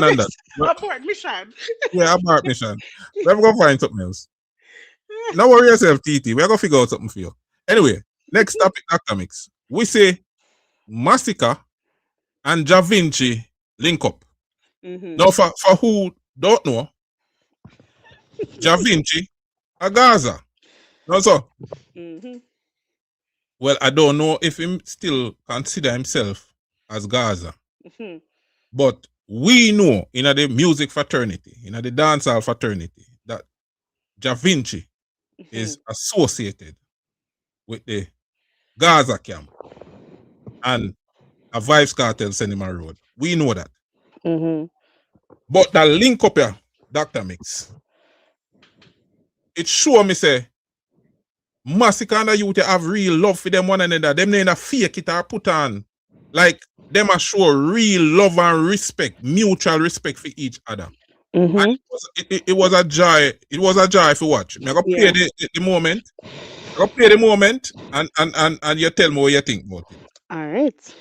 S4: mission.
S3: Yeah, abort mission. We have to go find something else. Don't worry yourself, TT. We are going to figure out something for you. Anyway, next topic, Dr. Mix. We say Masicka and Jah Vinci link up. Now, for who don't know, Jah Vinci a Gaza. No, so. Well, I don't know if he still consider himself as Gaza. But we know in the music fraternity, in the dancehall fraternity, that Jah Vinci is associated with the Gaza camp and a Vybz Kartel Cinema Road. We know that. But the link up here, Dr. Mix, it sure me say Masicka and the youth have real love for them one another. Them ain't a fake it or put on. Like them are show real love and respect, mutual respect for each other.
S4: Mm-hmm.
S3: And it was a joy. It was a joy to watch. I'm gonna play the moment. I'm gonna play the moment and you tell me what you think about it.
S4: All right.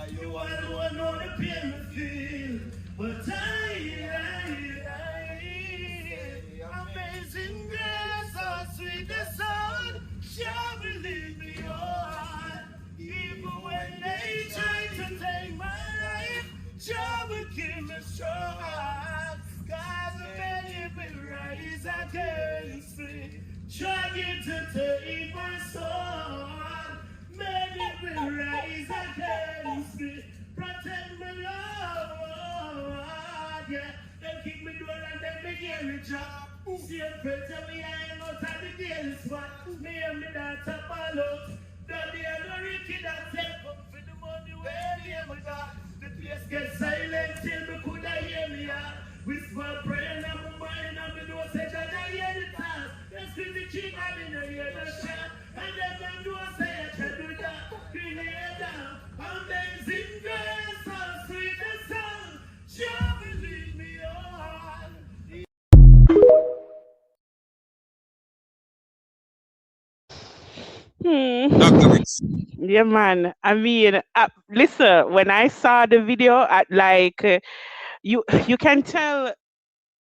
S10: You are the one on the pain me feel, but amazing grace, so sweet the sound, shall believe me on. Even when they try to take my life, Jah will keep me strong. God many will rise against me, trying to take my soul. Many will rise against me, protect me, Lord. Yeah, they keep me doing and they begin me job. See a better me, I ain't out of the daily spot. Me and me that top all out. That the other wicked that take up for the money where they me got. The place get silent till me coulda hear me out. Whisper praying on my mind and me know say that I hear the task. Let's get the king and me no hear the shot. And then them know say I can do that. Creator, amazing grace, how sweet the sound. Jah will lead me on.
S4: Yeah, man. I mean, listen. When I saw the video, you can tell.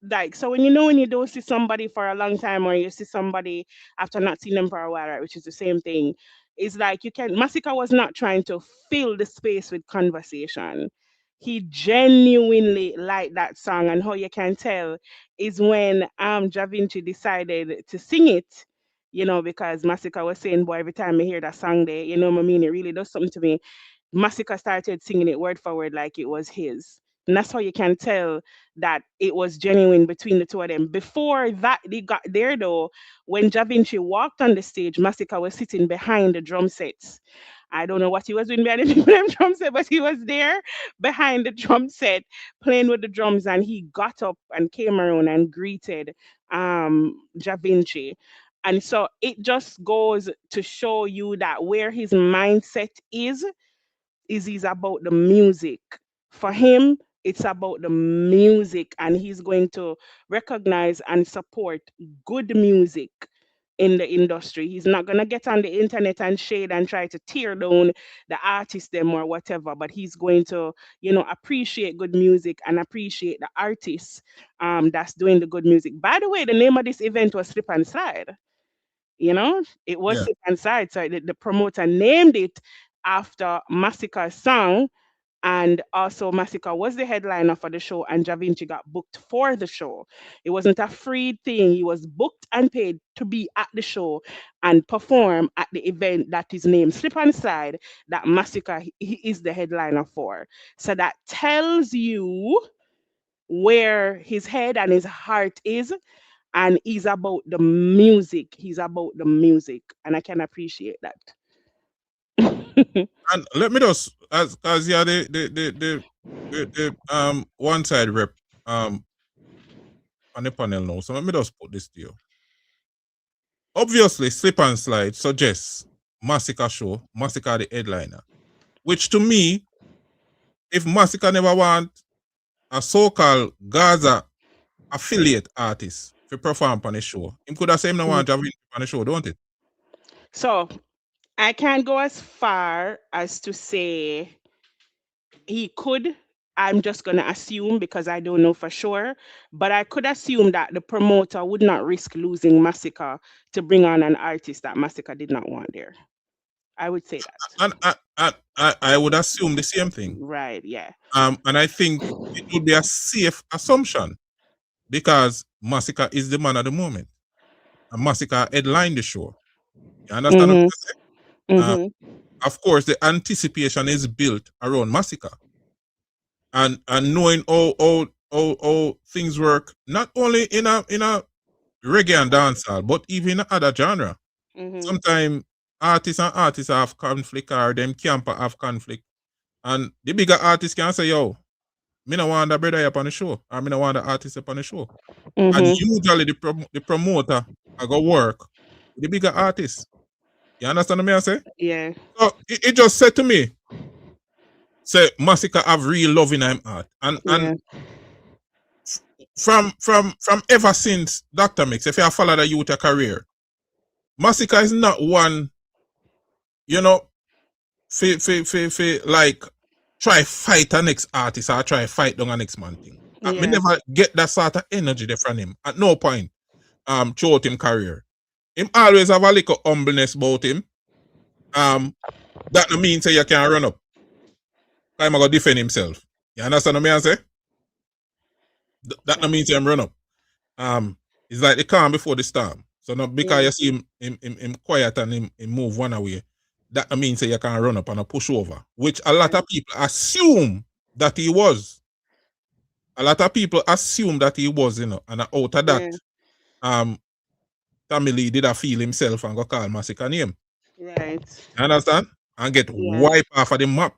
S4: Like, so when when you don't see somebody for a long time, or you see somebody after not seeing them for a while, right, which is the same thing, it's like you can. Masicka was not trying to fill the space with conversation. He genuinely liked that song, and how you can tell is when Jah Vinci decided to sing it. Because Masicka was saying, "Boy, every time I hear that song, there, I mean, it really does something to me." Masicka started singing it word for word like it was his. And that's how you can tell that it was genuine between the two of them. Before that, they got there though, when Jah Vinci walked on the stage, Masicka was sitting behind the drum sets. I don't know what he was doing behind the drum set, but he was there behind the drum set playing with the drums, and he got up and came around and greeted Jah Vinci. And so it just goes to show you that where his mindset is he's about the music. For him, it's about the music, and he's going to recognize and support good music in the industry. He's not going to get on the internet and shade and try to tear down the artist them or whatever, but he's going to, appreciate good music and appreciate the artists that's doing the good music. By the way, the name of this event was Slip and Slide. It was Slip and Slide. So the promoter named it after Masicka's song, and also Masicka was the headliner for the show, and Jah Vinci got booked for the show. It wasn't a free thing. He was booked and paid to be at the show and perform at the event that is named Slip and Slide, that Masicka he is the headliner for. So that tells you where his head and his heart is, and he's about the music. He's about the music, and I can appreciate that.
S3: And let me just, as yeah, the one side rep on the panel now. So let me just put this to you. Obviously, Slip and Slide suggests Masicka show, Masicka the headliner. Which to me, if Masicka never want a so-called Gaza affiliate artist to perform on the show, him could have said him no want Jah Vinci on the show, don't it?
S4: So I can't go as far as to say he could I'm just going to assume because I don't know for sure, but I could assume that the promoter would not risk losing Masicka to bring on an artist that Masicka did not want there. I would say that.
S3: And I would assume the same thing.
S4: Right, yeah.
S3: And I think it would be a safe assumption because Masicka is the man at the moment. And Masicka headlined the show. You understand what I'm saying? Of course, the anticipation is built around Masicka. And knowing how things work, not only in a reggae and dancehall, but even in other genre. Sometimes artists and artists have conflict, or them camp have conflict. And the bigger artists can say, yo, me no want the brother up on the show, or me no want the artist up on the show. And usually the promoter I go work with the bigger artists. You understand what I say?
S4: Yeah.
S3: So it just said to me, say Masicka have real love in him heart. And from ever since Dr. Mix, if you follow the youth career, Masicka is not one, you know, like try fight a next artist or try fight down a next man thing. I never get that sort of energy there from him at no point throughout him career. Him always have a little humbleness about him. That no mean say you can run up. I'm gonna defend himself. You understand what I say? That no mean say him run up. It's like the calm before the storm. So not because you see him quiet and him move one away, that means you can run up and a push over, which a lot of people assume that he was. A lot of people assume that he was, you know, and out of that, Tommy Lee did a feel himself and go call Masicka name.
S4: Right.
S3: You understand? And get wiped off of the map.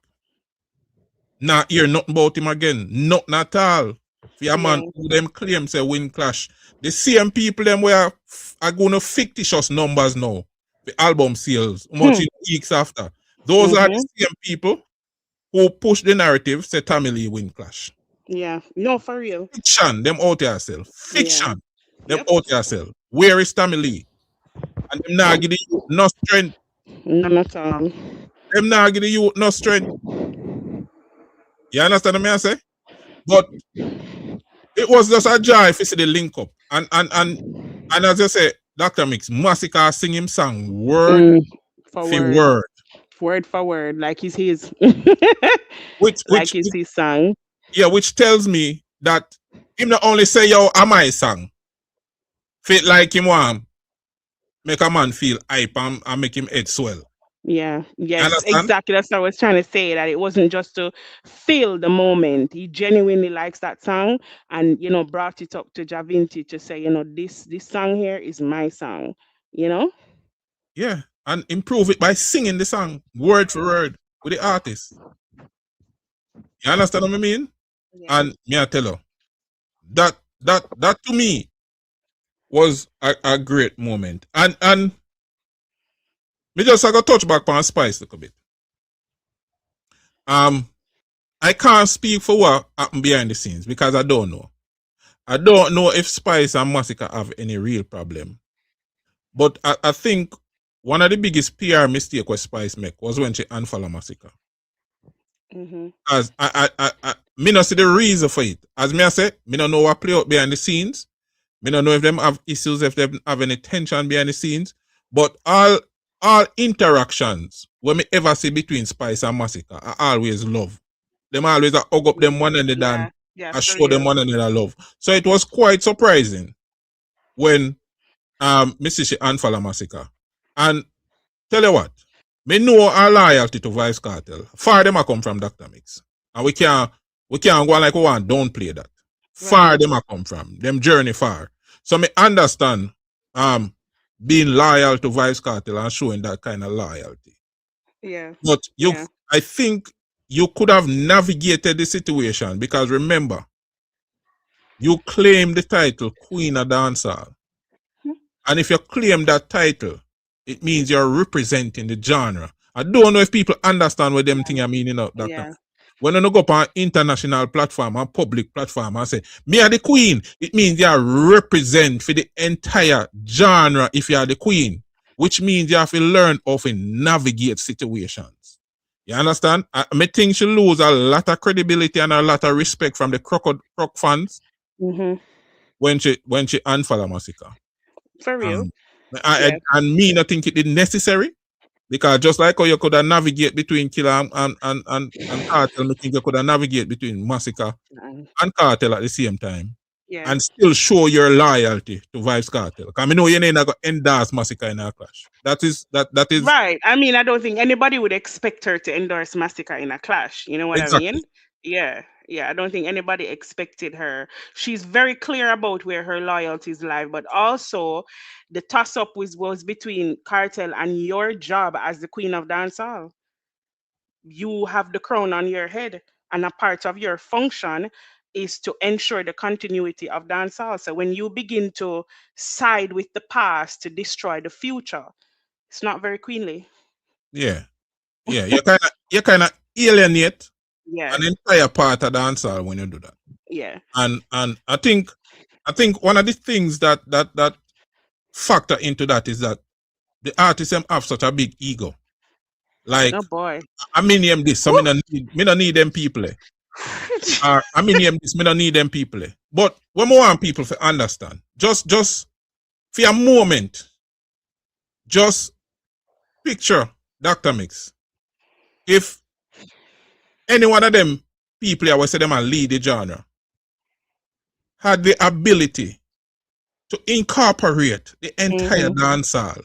S3: Not hear nothing about him again. Nothing at all. For a man who them claim say win clash. The same people them were are going to fictitious numbers now. The album sales, much weeks after. Those are the same people who push the narrative, say Tommy Lee win clash.
S4: Yeah, no, for real.
S3: Fiction, them out yourself. Fiction, them out yourself. Where is Tommy Lee? And them not give the youth no strength.
S4: None at all.
S3: Them not give the youth no strength. You understand what I say? But it was just a joy to see the link up. And as I say, Dr. Mix, Masicka sing him song word for word.
S4: Word for word, like it's his.
S3: which
S4: it's his song.
S3: Yeah, which tells me that him not only say, yo, am I song? Feel like him want make a man feel hype and make him head swell.
S4: Yeah, yes, exactly. That's what I was trying to say, that it wasn't just to feel the moment. He genuinely likes that song and, you know, brought it up to Jah Vinci to say, you know, this song here is my song, you know?
S3: Yeah, and improve it by singing the song word for word with the artist. You understand what I mean? Yeah. And me I tell you, that to me was a great moment. And me just I got touch back on Spice a little bit. I can't speak for what happened behind the scenes because I don't know. I don't know if Spice and Masicka have any real problem. But I think one of the biggest PR mistake what Spice make was when she unfollowed Masicka. As I me not see the reason for it. As me I say, me don't know what play out behind the scenes. Me don't know if them have issues, if they have any tension behind the scenes. But all interactions when me ever see between Spice and Masicka, I always love. Them always hug up them one another and I show them one another love. So it was quite surprising when me see she unfollow Masicka. And tell you what, me know our loyalty to Vybz Kartel. Far them a come from Dr. Mix. And we can't go like we want, don't play that. Far them a come from. Them journey far. So me understand being loyal to Vybz Kartel and showing that kind of loyalty.
S4: Yeah.
S3: But I think you could have navigated the situation because remember, you claim the title Queen of Dancehall. And if you claim that title, it means you're representing the genre. I don't know if people understand what them thing I mean, you know, Doctor. When you go up on international platform and public platform and say, me are the queen, it means you represent for the entire genre if you are the queen, which means you have to learn how to navigate situations. You understand? I think she lose a lot of credibility and a lot of respect from the croc fans when she unfollow Masicka.
S4: For real.
S3: And me not think it is necessary. Because just like how you could have navigate between Killer and Kartel, I think you could have navigate between Masicka and Kartel at the same time.
S4: Yeah.
S3: And still show your loyalty to Vybz Kartel. Because I know you're not going to endorse Masicka in a clash. That is
S4: right. I mean, I don't think anybody would expect her to endorse Masicka in a clash. You know what I mean? Yeah. I don't think anybody expected her. She's very clear about where her loyalties lie, but also the toss-up was between Kartel and your job as the queen of dancehall. You have the crown on your head, and a part of your function is to ensure the continuity of dancehall. So when you begin to side with the past to destroy the future, it's not very queenly.
S3: Yeah. You kind of alienate an entire part of dancehall when you do that.
S4: Yeah.
S3: And I think one of the things that factor into that is that the artists have such a big ego. Like,
S4: oh boy,
S3: I mean name this, so me don't need them people. I mean name this, me don't need them people. But what more want people to understand, just for a moment, just picture Dr. Mix. If any one of them people I would say them and lead the genre had the ability to incorporate the entire dancehall,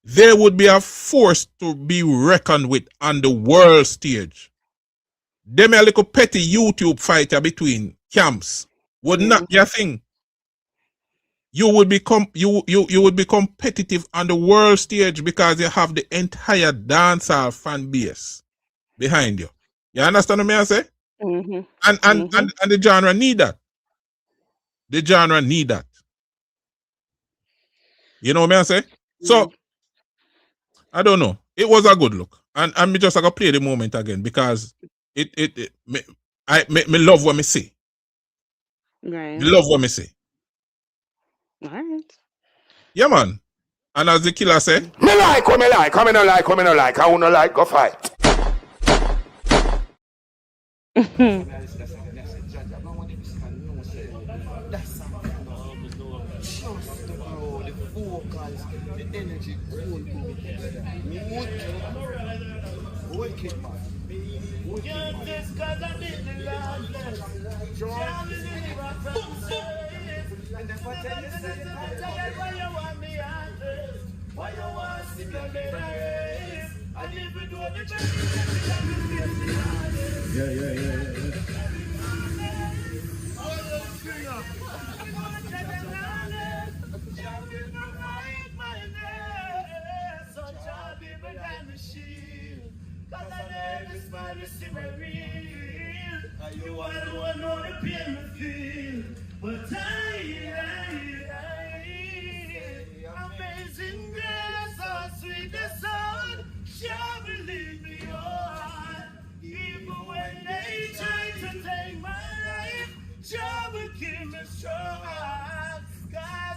S3: there would be a force to be reckoned with on the world stage. Them a little petty YouTube fighter between camps would not be a thing. You would be you would be competitive on the world stage because you have the entire dancehall fan base behind you. You understand what I say? And the genre need that. The genre need that. You know what I say? So I don't know. It was a good look, and me just like play the moment again because me love what me see.
S4: Right.
S3: Me love what me see.
S4: All right.
S3: Yeah, man. And as the killer say,
S2: me like what me like. I me no like what me no like. I wanna like go fight.
S10: You are the one on the pain me feel, but amazing grace, so sweet the sound, shall believe me on. Even when they try to take my life, Jah will keep me strong. God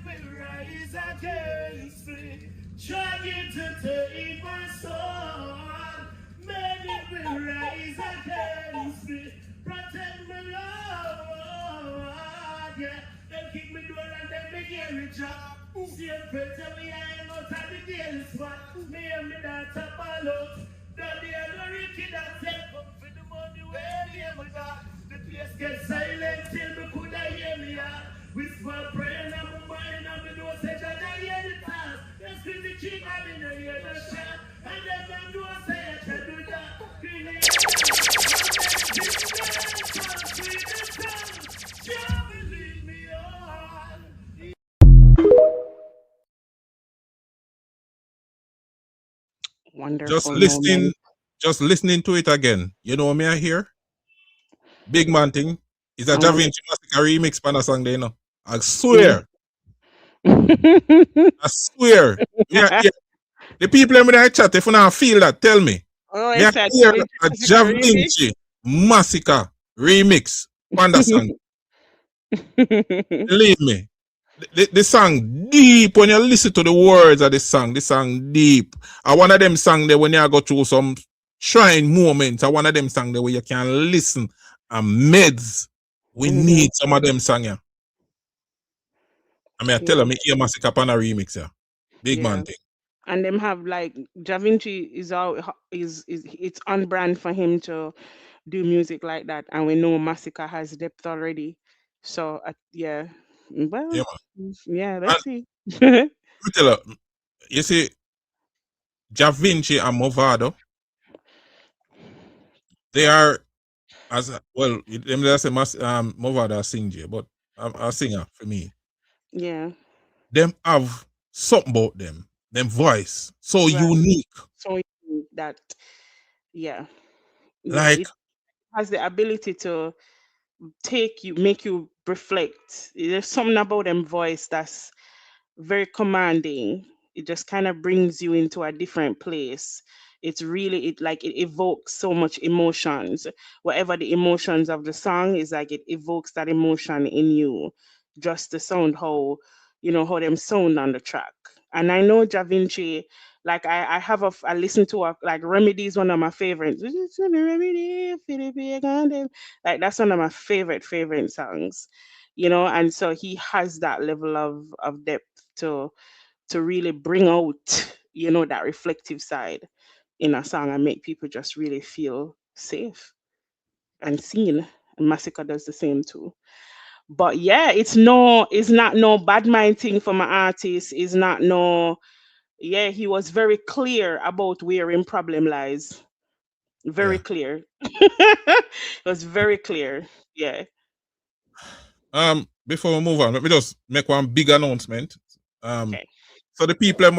S10: will rise against me, trying to take my soul. Many will rise against me, protect me, Lord. Yeah, they kick me door and then me hear it drop. See a better me hang out at the daily spot. Me and me that up all out. Daddy and the Ricky that take up for the money where they me got. The place get silent till me coulda hear me out. Whisper praying on my mind and me know say that I hear the talk. That's cause the king and me no hear the shot. And then them know say I can do that.
S4: Wonderful.
S3: Just listening to it again. You know me I hear? Big man thing. It's a Jah Vinci Masicka remix pan a song there, you know. I swear. I swear. Yeah. The people in the chat, if you not feel that, tell me.
S4: Oh,
S3: I hear a Jah Vinci Masicka remix pan a song. Believe me. the song deep. When you listen to the words of the song deep. I one of them song there when you go through some shrine moments. I one of them song there where you can listen and meds. We need some of them song here. I mean, I tell them, hear Masicka on a remix here. Big man thing.
S4: And them have like Jah Vinci is it's on brand for him to do music like that, and we know Masicka has depth already. So yeah, well, yeah, let's see.
S3: Let me tell you see, Jah Vinci and Movado, they are as well. Them just say Movado a singer, but a singer for me.
S4: Yeah.
S3: Them have something about them. Them voice so unique.
S4: So unique that, yeah,
S3: like
S4: it has the ability to make you reflect. There's something about them voice that's very commanding. It just kind of brings you into a different place. It's really it evokes so much emotions. Whatever the emotions of the song is, like it evokes that emotion in you. Just the sound, how how them sound on the track. And I know Jah Vinci, like I listen to like Remedy is one of my favorites. Like that's one of my favorite songs, and so he has that level of depth to really bring out that reflective side in a song and make people just really feel safe and seen. And Masicka does the same too. But yeah, it's not no bad mind thing for my artist. It's not no. Yeah, he was very clear about where in problem lies. Very clear. It was very clear. Yeah.
S3: Before we move on, let me just make one big announcement. So the people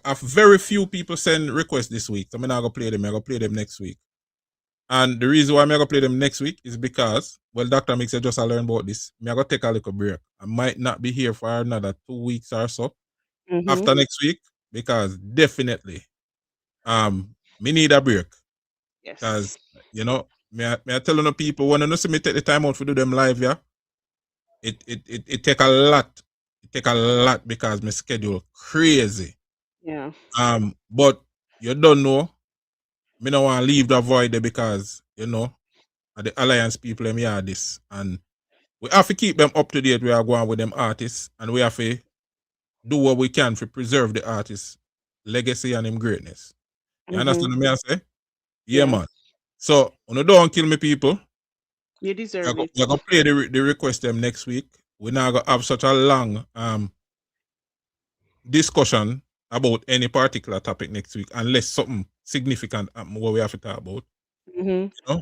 S3: have very few people send requests this week. So I'm not gonna play them. I'm gonna play them next week. And the reason why I'm gonna play them next week is because, well, Dr. Mix said just I learned about this. I'm gonna take a little break. I might not be here for another 2 weeks or so after next week, because definitely me need a break.
S4: Yes.
S3: Because me I telling the people when I see me take the time out to do them live, yeah. It take a lot. It take a lot because my schedule crazy.
S4: Yeah.
S3: But you don't know. Me don't want to leave the void there because the Alliance people them hear this, and we have to keep them up to date. We are going with them artists, and we have to do what we can to preserve the artist's legacy and him greatness. You understand what I say? Yeah, man. So don't kill me, people.
S4: You deserve it.
S3: We're gonna play the request them next week. We're not gonna have such a long discussion about any particular topic next week unless something significant what we have to talk about.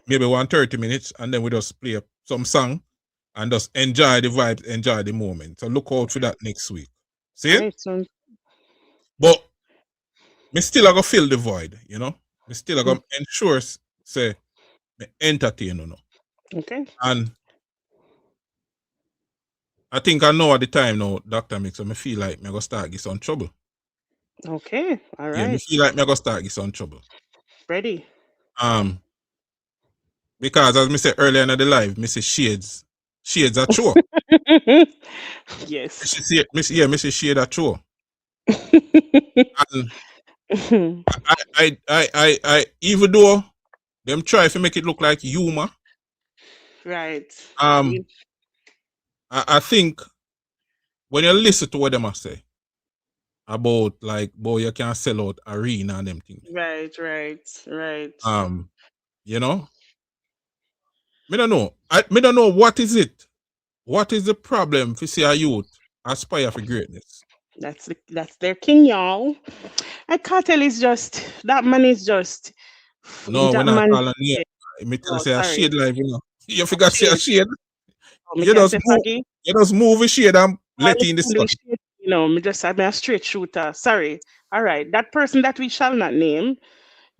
S3: Maybe 30 minutes, and then we just play some song and just enjoy the vibes, enjoy the moment. So look out for that next week. See it? But me still gonna fill the void, Me still gonna ensure say me entertain
S4: Okay.
S3: And I think I know at the time now, Dr. Mix, so me feel like me gonna start get some trouble.
S4: Okay, all right.
S3: Yeah, me feel like me gonna start get some trouble.
S4: Ready.
S3: Because as me said earlier in the live, me say shades are true.
S4: Yes.
S3: Me say shade are true. And I even though them try to make it look like humor.
S4: Right.
S3: I think when you listen to what them say about like, boy, you can sell out arena and them things.
S4: Right.
S3: Me don't know. Me don't know what is it. What is the problem for see a youth aspire for greatness?
S4: That's their king, y'all. And Kartel is just that man is just.
S3: No, we're not calling it. Me tell say a shade live, You forgot say a shade. You just move a shade and let in the sun.
S4: Me just I'm a straight shooter. Sorry. All right. That person that we shall not name,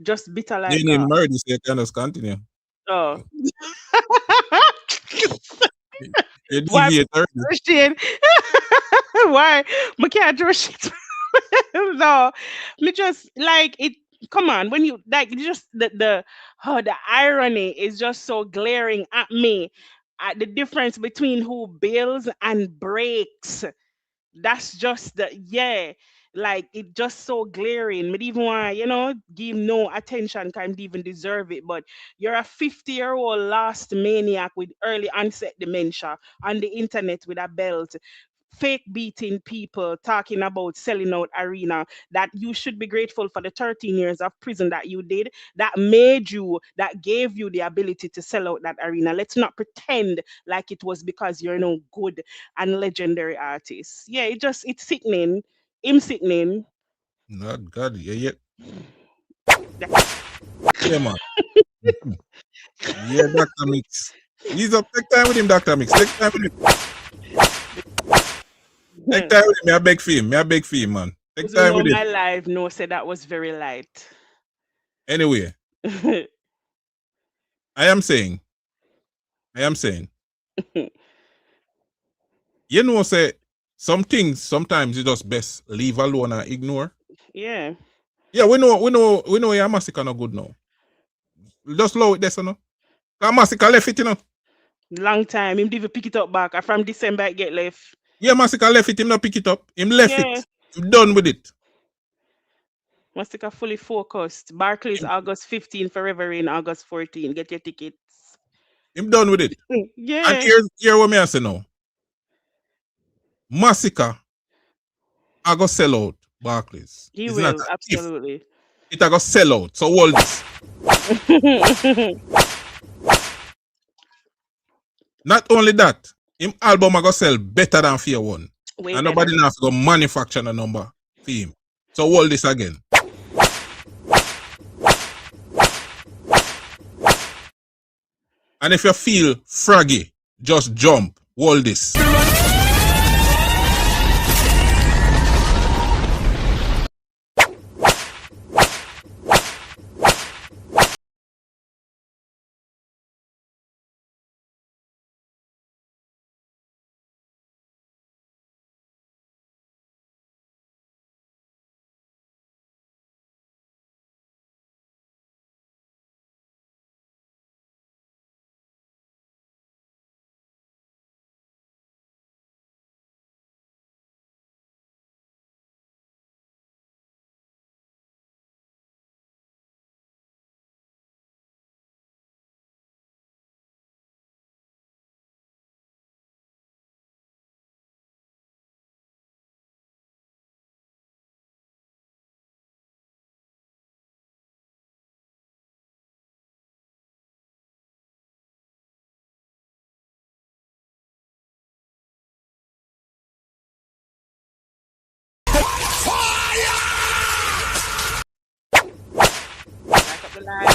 S4: just bitter like
S3: you name murder, so you can just continue.
S4: Oh.
S3: Why?
S4: Why? Me can't do shit. No, me just like it. Come on, when you like, just the irony is just so glaring at me. At the difference between who builds and breaks. that's just the yeah. Like it just so glaring. Me even want, give no attention, can't even deserve it. But you're a 50-year-old lost maniac with early onset dementia on the internet with a belt, fake beating people, talking about selling out arena, that you should be grateful for the 13 years of prison that you did, that gave you the ability to sell out that arena. Let's not pretend like it was because you're no good and legendary artist. Yeah, it's sickening. Him sickening.
S3: Not God, yeah.
S4: That-
S3: Yeah, man. Mhm. Yeah, Dr. Mix. He's up. Take time with him, Dr. Mix. Take time with him. Take time with him. I beg for him. I beg for him, man. Take
S4: Those who
S3: time
S4: know
S3: with him.
S4: my life know said that was very light.
S3: Anyway, I am saying, say some things sometimes you just best leave alone and ignore.
S4: Yeah.
S3: Yeah, we know your Masicka no good now. Just low it there, so no. Cause Masicka left it,
S4: Long time. Him even pick it up back. From December it get left.
S3: Yeah, Masicka left it, him not pick it up. Him left
S4: Yeah.
S3: it. Him done with it.
S4: Masicka fully focused. Barclays
S3: Him,
S4: August 15, Forever in August 14. Get your tickets.
S3: him done with it. And
S4: Yeah.
S3: here what me I say now. Masicka I go sell out Barclays.
S4: He
S3: It's not
S4: will,
S3: a if.
S4: absolutely.
S3: It I go sell out. So hold this. Not only that, him album I go sell better than Fear One.
S4: Way
S3: And
S4: better.
S3: nobody now have to go manufacture a number for him. So hold this again. And if you feel froggy, just jump. Hold this.
S4: Back up the line.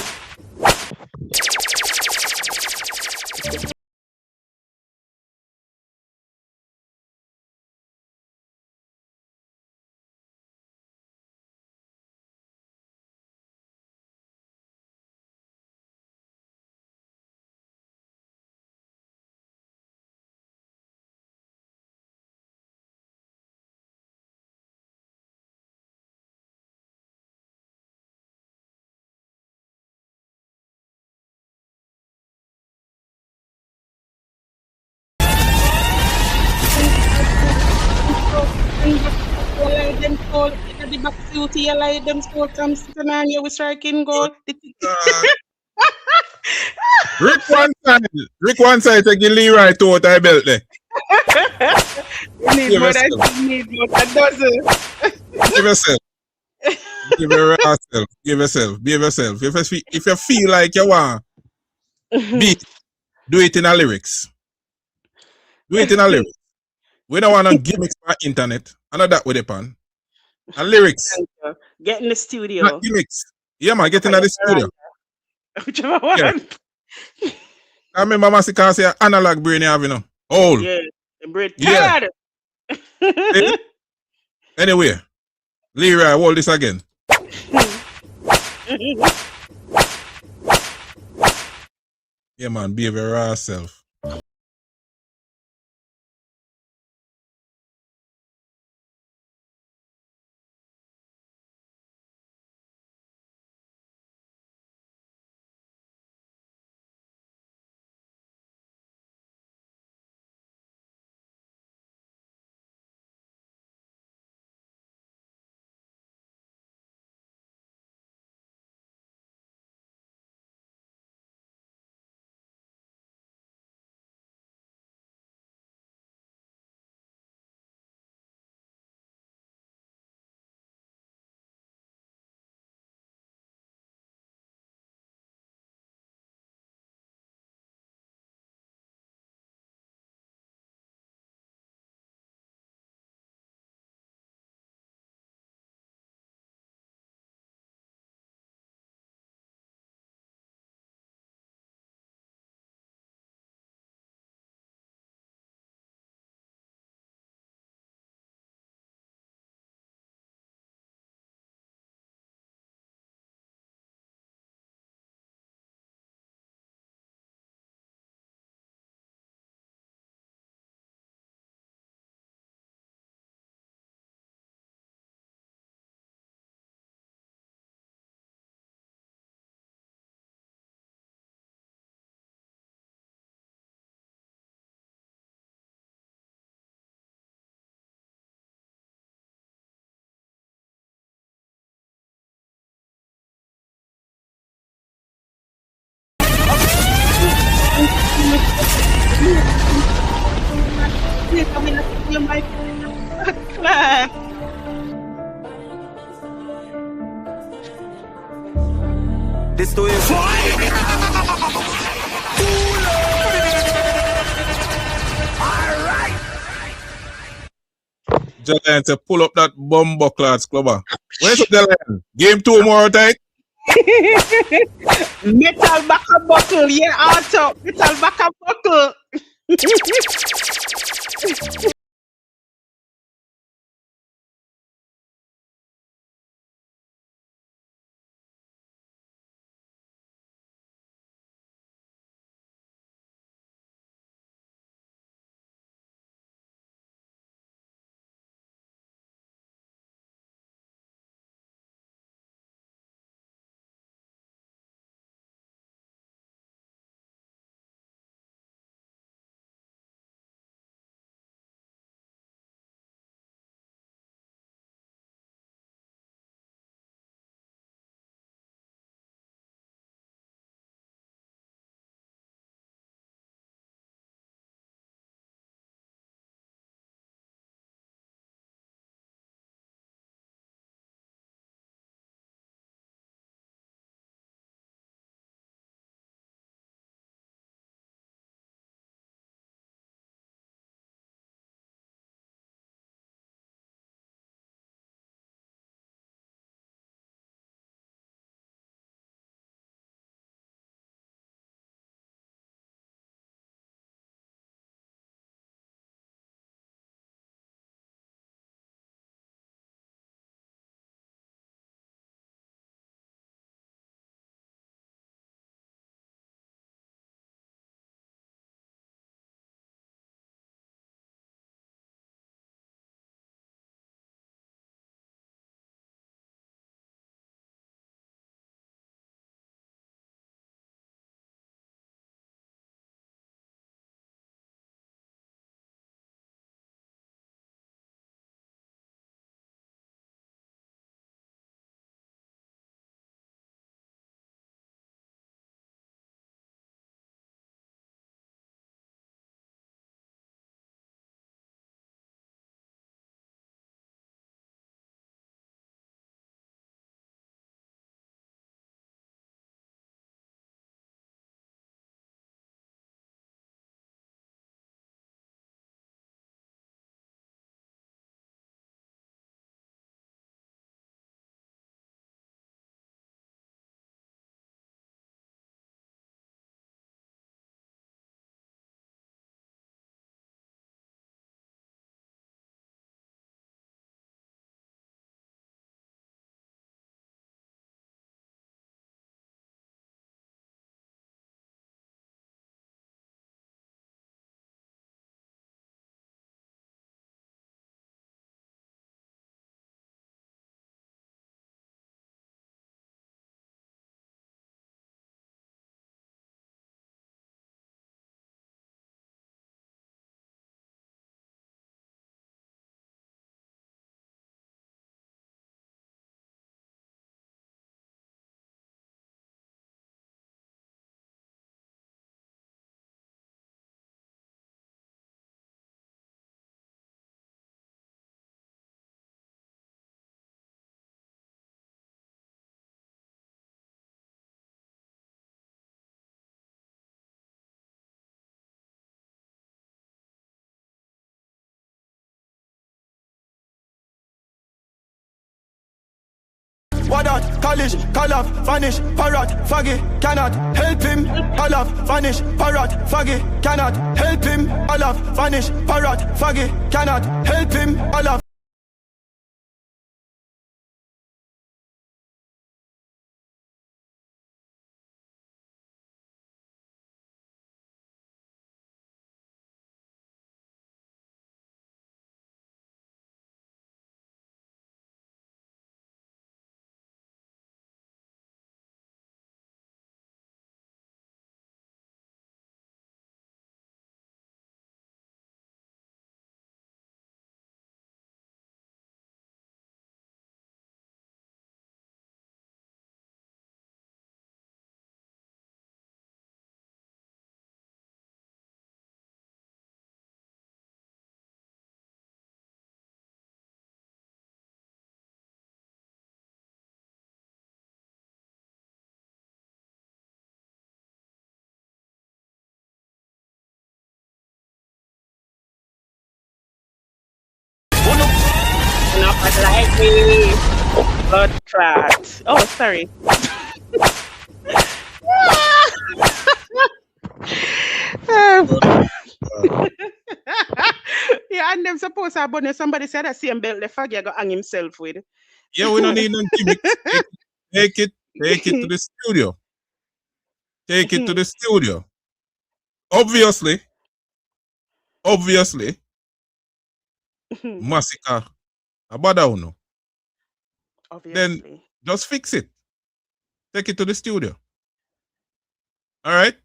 S4: Them soul, the back suit, you like them soul comes to an you with striking goal.
S3: Uh, Rick one side take Leroy to what I belt there.
S4: You need
S3: Give
S4: more
S3: yourself.
S4: than you need more than dozen.
S3: Give yourself. Give yourself. Give yourself. Be yourself. If you feel like you want beat, do it in a lyrics. Do it in a lyrics. We don't want to gimmicks for internet. I know that with the pan. And lyrics.
S4: Get in the
S3: Not
S4: studio.
S3: gimmicks. Yeah, man, get in the studio.
S4: Whichever one.
S3: Yeah. I remember Masicka say analog brain you have, you know. Old.
S4: Yeah. The bread
S3: Yeah.
S4: tired.
S3: Anyway, Leroy, hold this again. Yeah, man, be your raw self.
S4: Yes, I'm in the mic. Claire.
S10: This to you.
S3: Jalian to pull up that bumbo class clubber. Where's up, Jalian? Game 2 more time.
S4: Metal back a buckle, yeah, Otto. Metal back a buckle.
S10: What that? College, call off, vanish, parrot, faggy, cannot help him. Call off, vanish, parrot, faggy, cannot help him. Call off, vanish, parrot, faggy, cannot help him. Call off.
S4: Like me. Blood clot. Oh, sorry. Yeah, and them supposed to have somebody said that same belt the faggy got hang himself with.
S3: Yeah, we don't need no gimmicks. Take it to the studio. Take it to the studio. Obviously, Masicka abada uno.
S4: Obviously.
S3: Then just fix it. Take it to the studio. All right?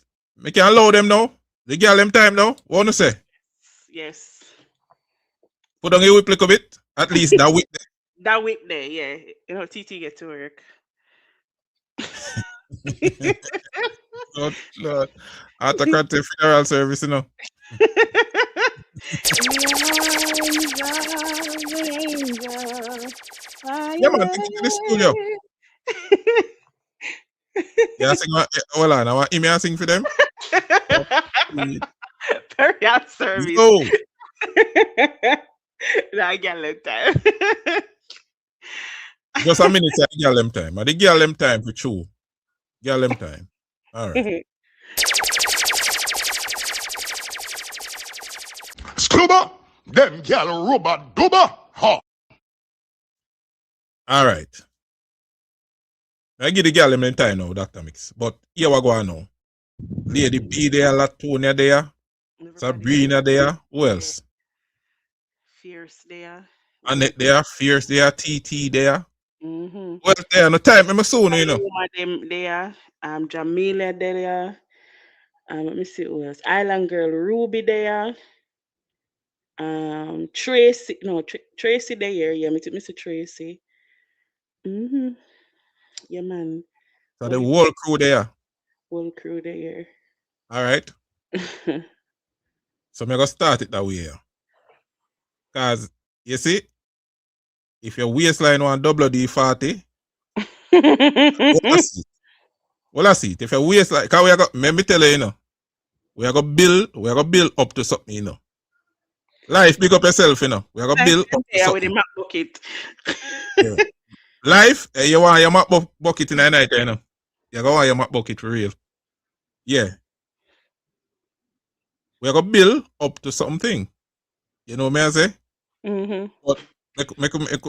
S3: We can allow them now. The girl them time now. What wanna say?
S4: Yes.
S3: Put on your whip like a bit. At least that week there.
S4: That week there, yeah. You know, TT get to work.
S3: Lord. After Kartel funeral service, you know. Yeah, man, take it to the studio. Yeah, sing. Hold on, I want him to sing for them.
S4: Burial service.
S3: Yo.
S4: I get them time.
S3: Just a minute, I get them time. I did get them time for true. Get them time. All right.
S2: Scuba, them gal rubber dubber. Ha.
S3: All right. I give the girl them time now, Dr. Mix. But here we go now. Lady B there, Latonia there, Sabrina there. Who else?
S4: Fierce there.
S3: Annette there, Fierce there, TT there.
S4: Mm-hmm.
S3: Well, there, no time, I'm soon, you know.
S4: Them there. Jamila there. Let me see who else. Island Girl Ruby there. Tracy, no, Tracy there. Yeah, me see Tracy. Mm-hmm. Yeah, man.
S3: So the whole crew there.
S4: Whole crew there.
S3: All right. So I'm going to start it that way. Because, you see, if your waistline want WD-40, well, I see it. If your waistline, because we are going, let me tell you, you know, we are going to build up to something, you know. Life, pick up yourself, you know. We are going to build up to something.
S4: With the map bucket.
S3: Yeah. Life, you want your map bucket in the night, you know. You want your map bucket for real. Yeah. We're going to build up to something. You know what I say?
S4: Mm-hmm.
S3: But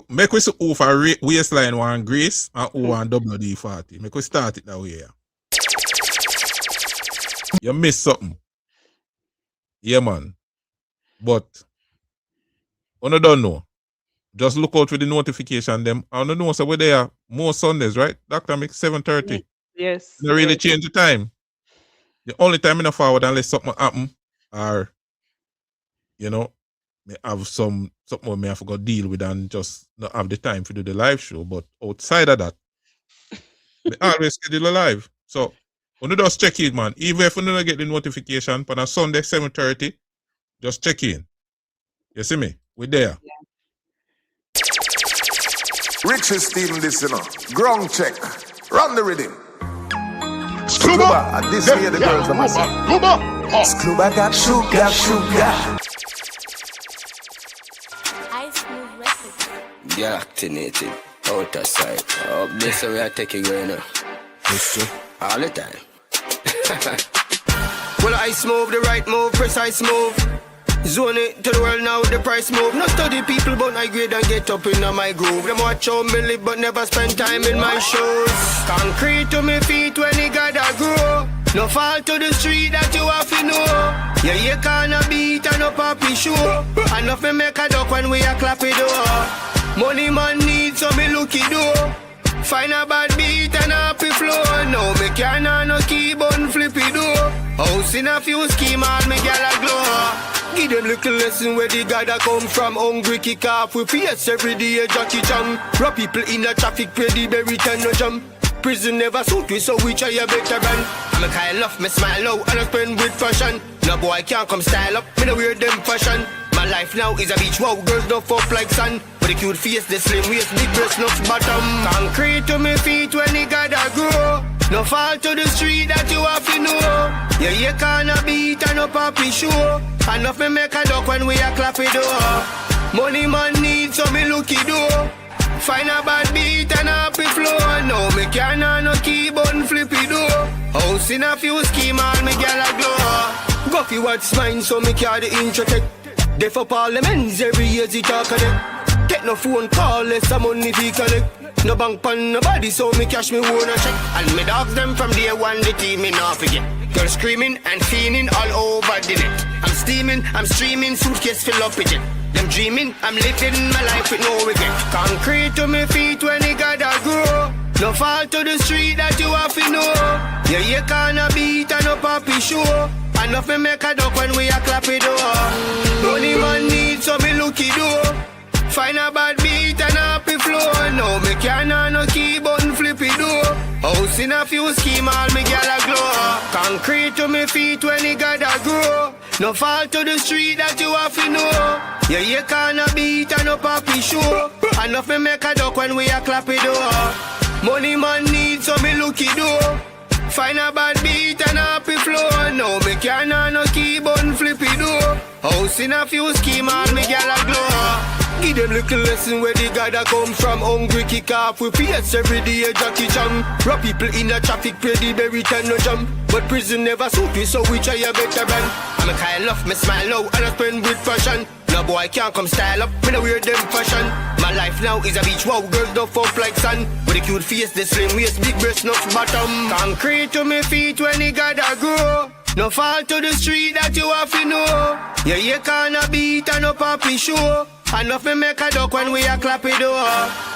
S3: make we see who for waistline one grace and who want WD-40. Make we start it that way. You miss something. Yeah, man. But I don't know. Just look out for the notification. Them I don't know. So we're there more Sundays, right? Dr. Mix 7:30.
S4: Yes.
S3: You really change the time. The only time in the forward unless something happen or you know, may have something may have to deal with and just not have the time to do the live show. But outside of that, we always schedule a live. So when you just check in, man. Even if you don't get the notification on a Sunday 7:30, just check in. You see me? We're there.
S4: Yeah.
S11: Richest team listener. Ground check. Run the rhythm.
S2: Scuba,
S11: And this year the girls are massive. Scuba got sugar.
S12: You're actinated. Outer side. Up this way I take it going now. All the time. Well, I move, the right move, precise move. Zone it to the world now with the price move. Not study people but I grade and get up in my groove. Them watch how me live but never spend time in my shows. Concrete to me feet when it gotta grow. No fall to the street that you have to know. Yeah, you can't beat and no poppy show. And nothing make a duck when we a clap it door. Money man needs so me looky do. Find a bad beat and happy flow. No, me can't no keyboard flippy do. House in a few scheme and me gal a glow. Give them little lesson where the guy that come from. Hungry kick off with face every day, Jackie Chan. Rob people in the traffic, pray the berry and no jump. Prison never suit me, so we try a better run. I'm a kind of me smile low and I spend with fashion. No boy can't come style up, me no wear them fashion. My life now is a beach, wow, girls don't fuck like sun. With a cute face, the slim waist, big breast, no bottom. Concrete to me feet when it gotta grow. No fall to the street that you have to know. Yeah, you can't beat and no poppy show. And nothing make a duck when we a clap it door. Money man need, so me looky do. Find a bad beat and a happy flow. Now me can't no keyboard flippy do. House in a few scheme, all me gal a glow. Go fi what's mine, so me carry the intro. They for parliaments every year they talk of it. Take no phone call, less some money fi collect. No bank pan nobody, so me cash me own a check. And me dogs them from day one, the team me not forget. Girls screaming and fiending all over the net. I'm steaming, I'm streaming, suitcase fill up with it. Them dreaming, I'm living my life with no regret. Concrete to me feet when it gotta grow. No fall to the street that you have to know. Yeah, you can't beat and no poppy show. Enough me make a duck when we a clap it door. Money man need, so me looky do. Find a bad beat and a happy flow. Now me can't no keyboard flippy do. House in a few scheme, all me gal a glow. Concrete to me feet when it gotta grow. No fall to the street that you have to know. Yeah, you can't beat and no poppy show. Enough me make a duck when we a clap it door. Money man need, so me looky do. Find a bad beat and a happy flow. Now me can't no keyboard flippy do. House in a few scheme, all me gal a glow. Give them little lesson where the gotta come from. Hungry kick off with PS every day, Jackie Chan. Rob people in the traffic, pay the berry and no jump. But prison never suit me, so we try a better run. I'm a kind of me smile now and I spend with passion. No boy can't come style up, me no wear them fashion. My life now is a beach, wow, girls don't fuck like sun. With a cute face, the slim waist, big breast, no bottom. Concrete to me feet when it gotta grow. No fall to the street that you have to know. Yeah, you can't beat and no poppy show. Enough me make a duck when we a clap it door.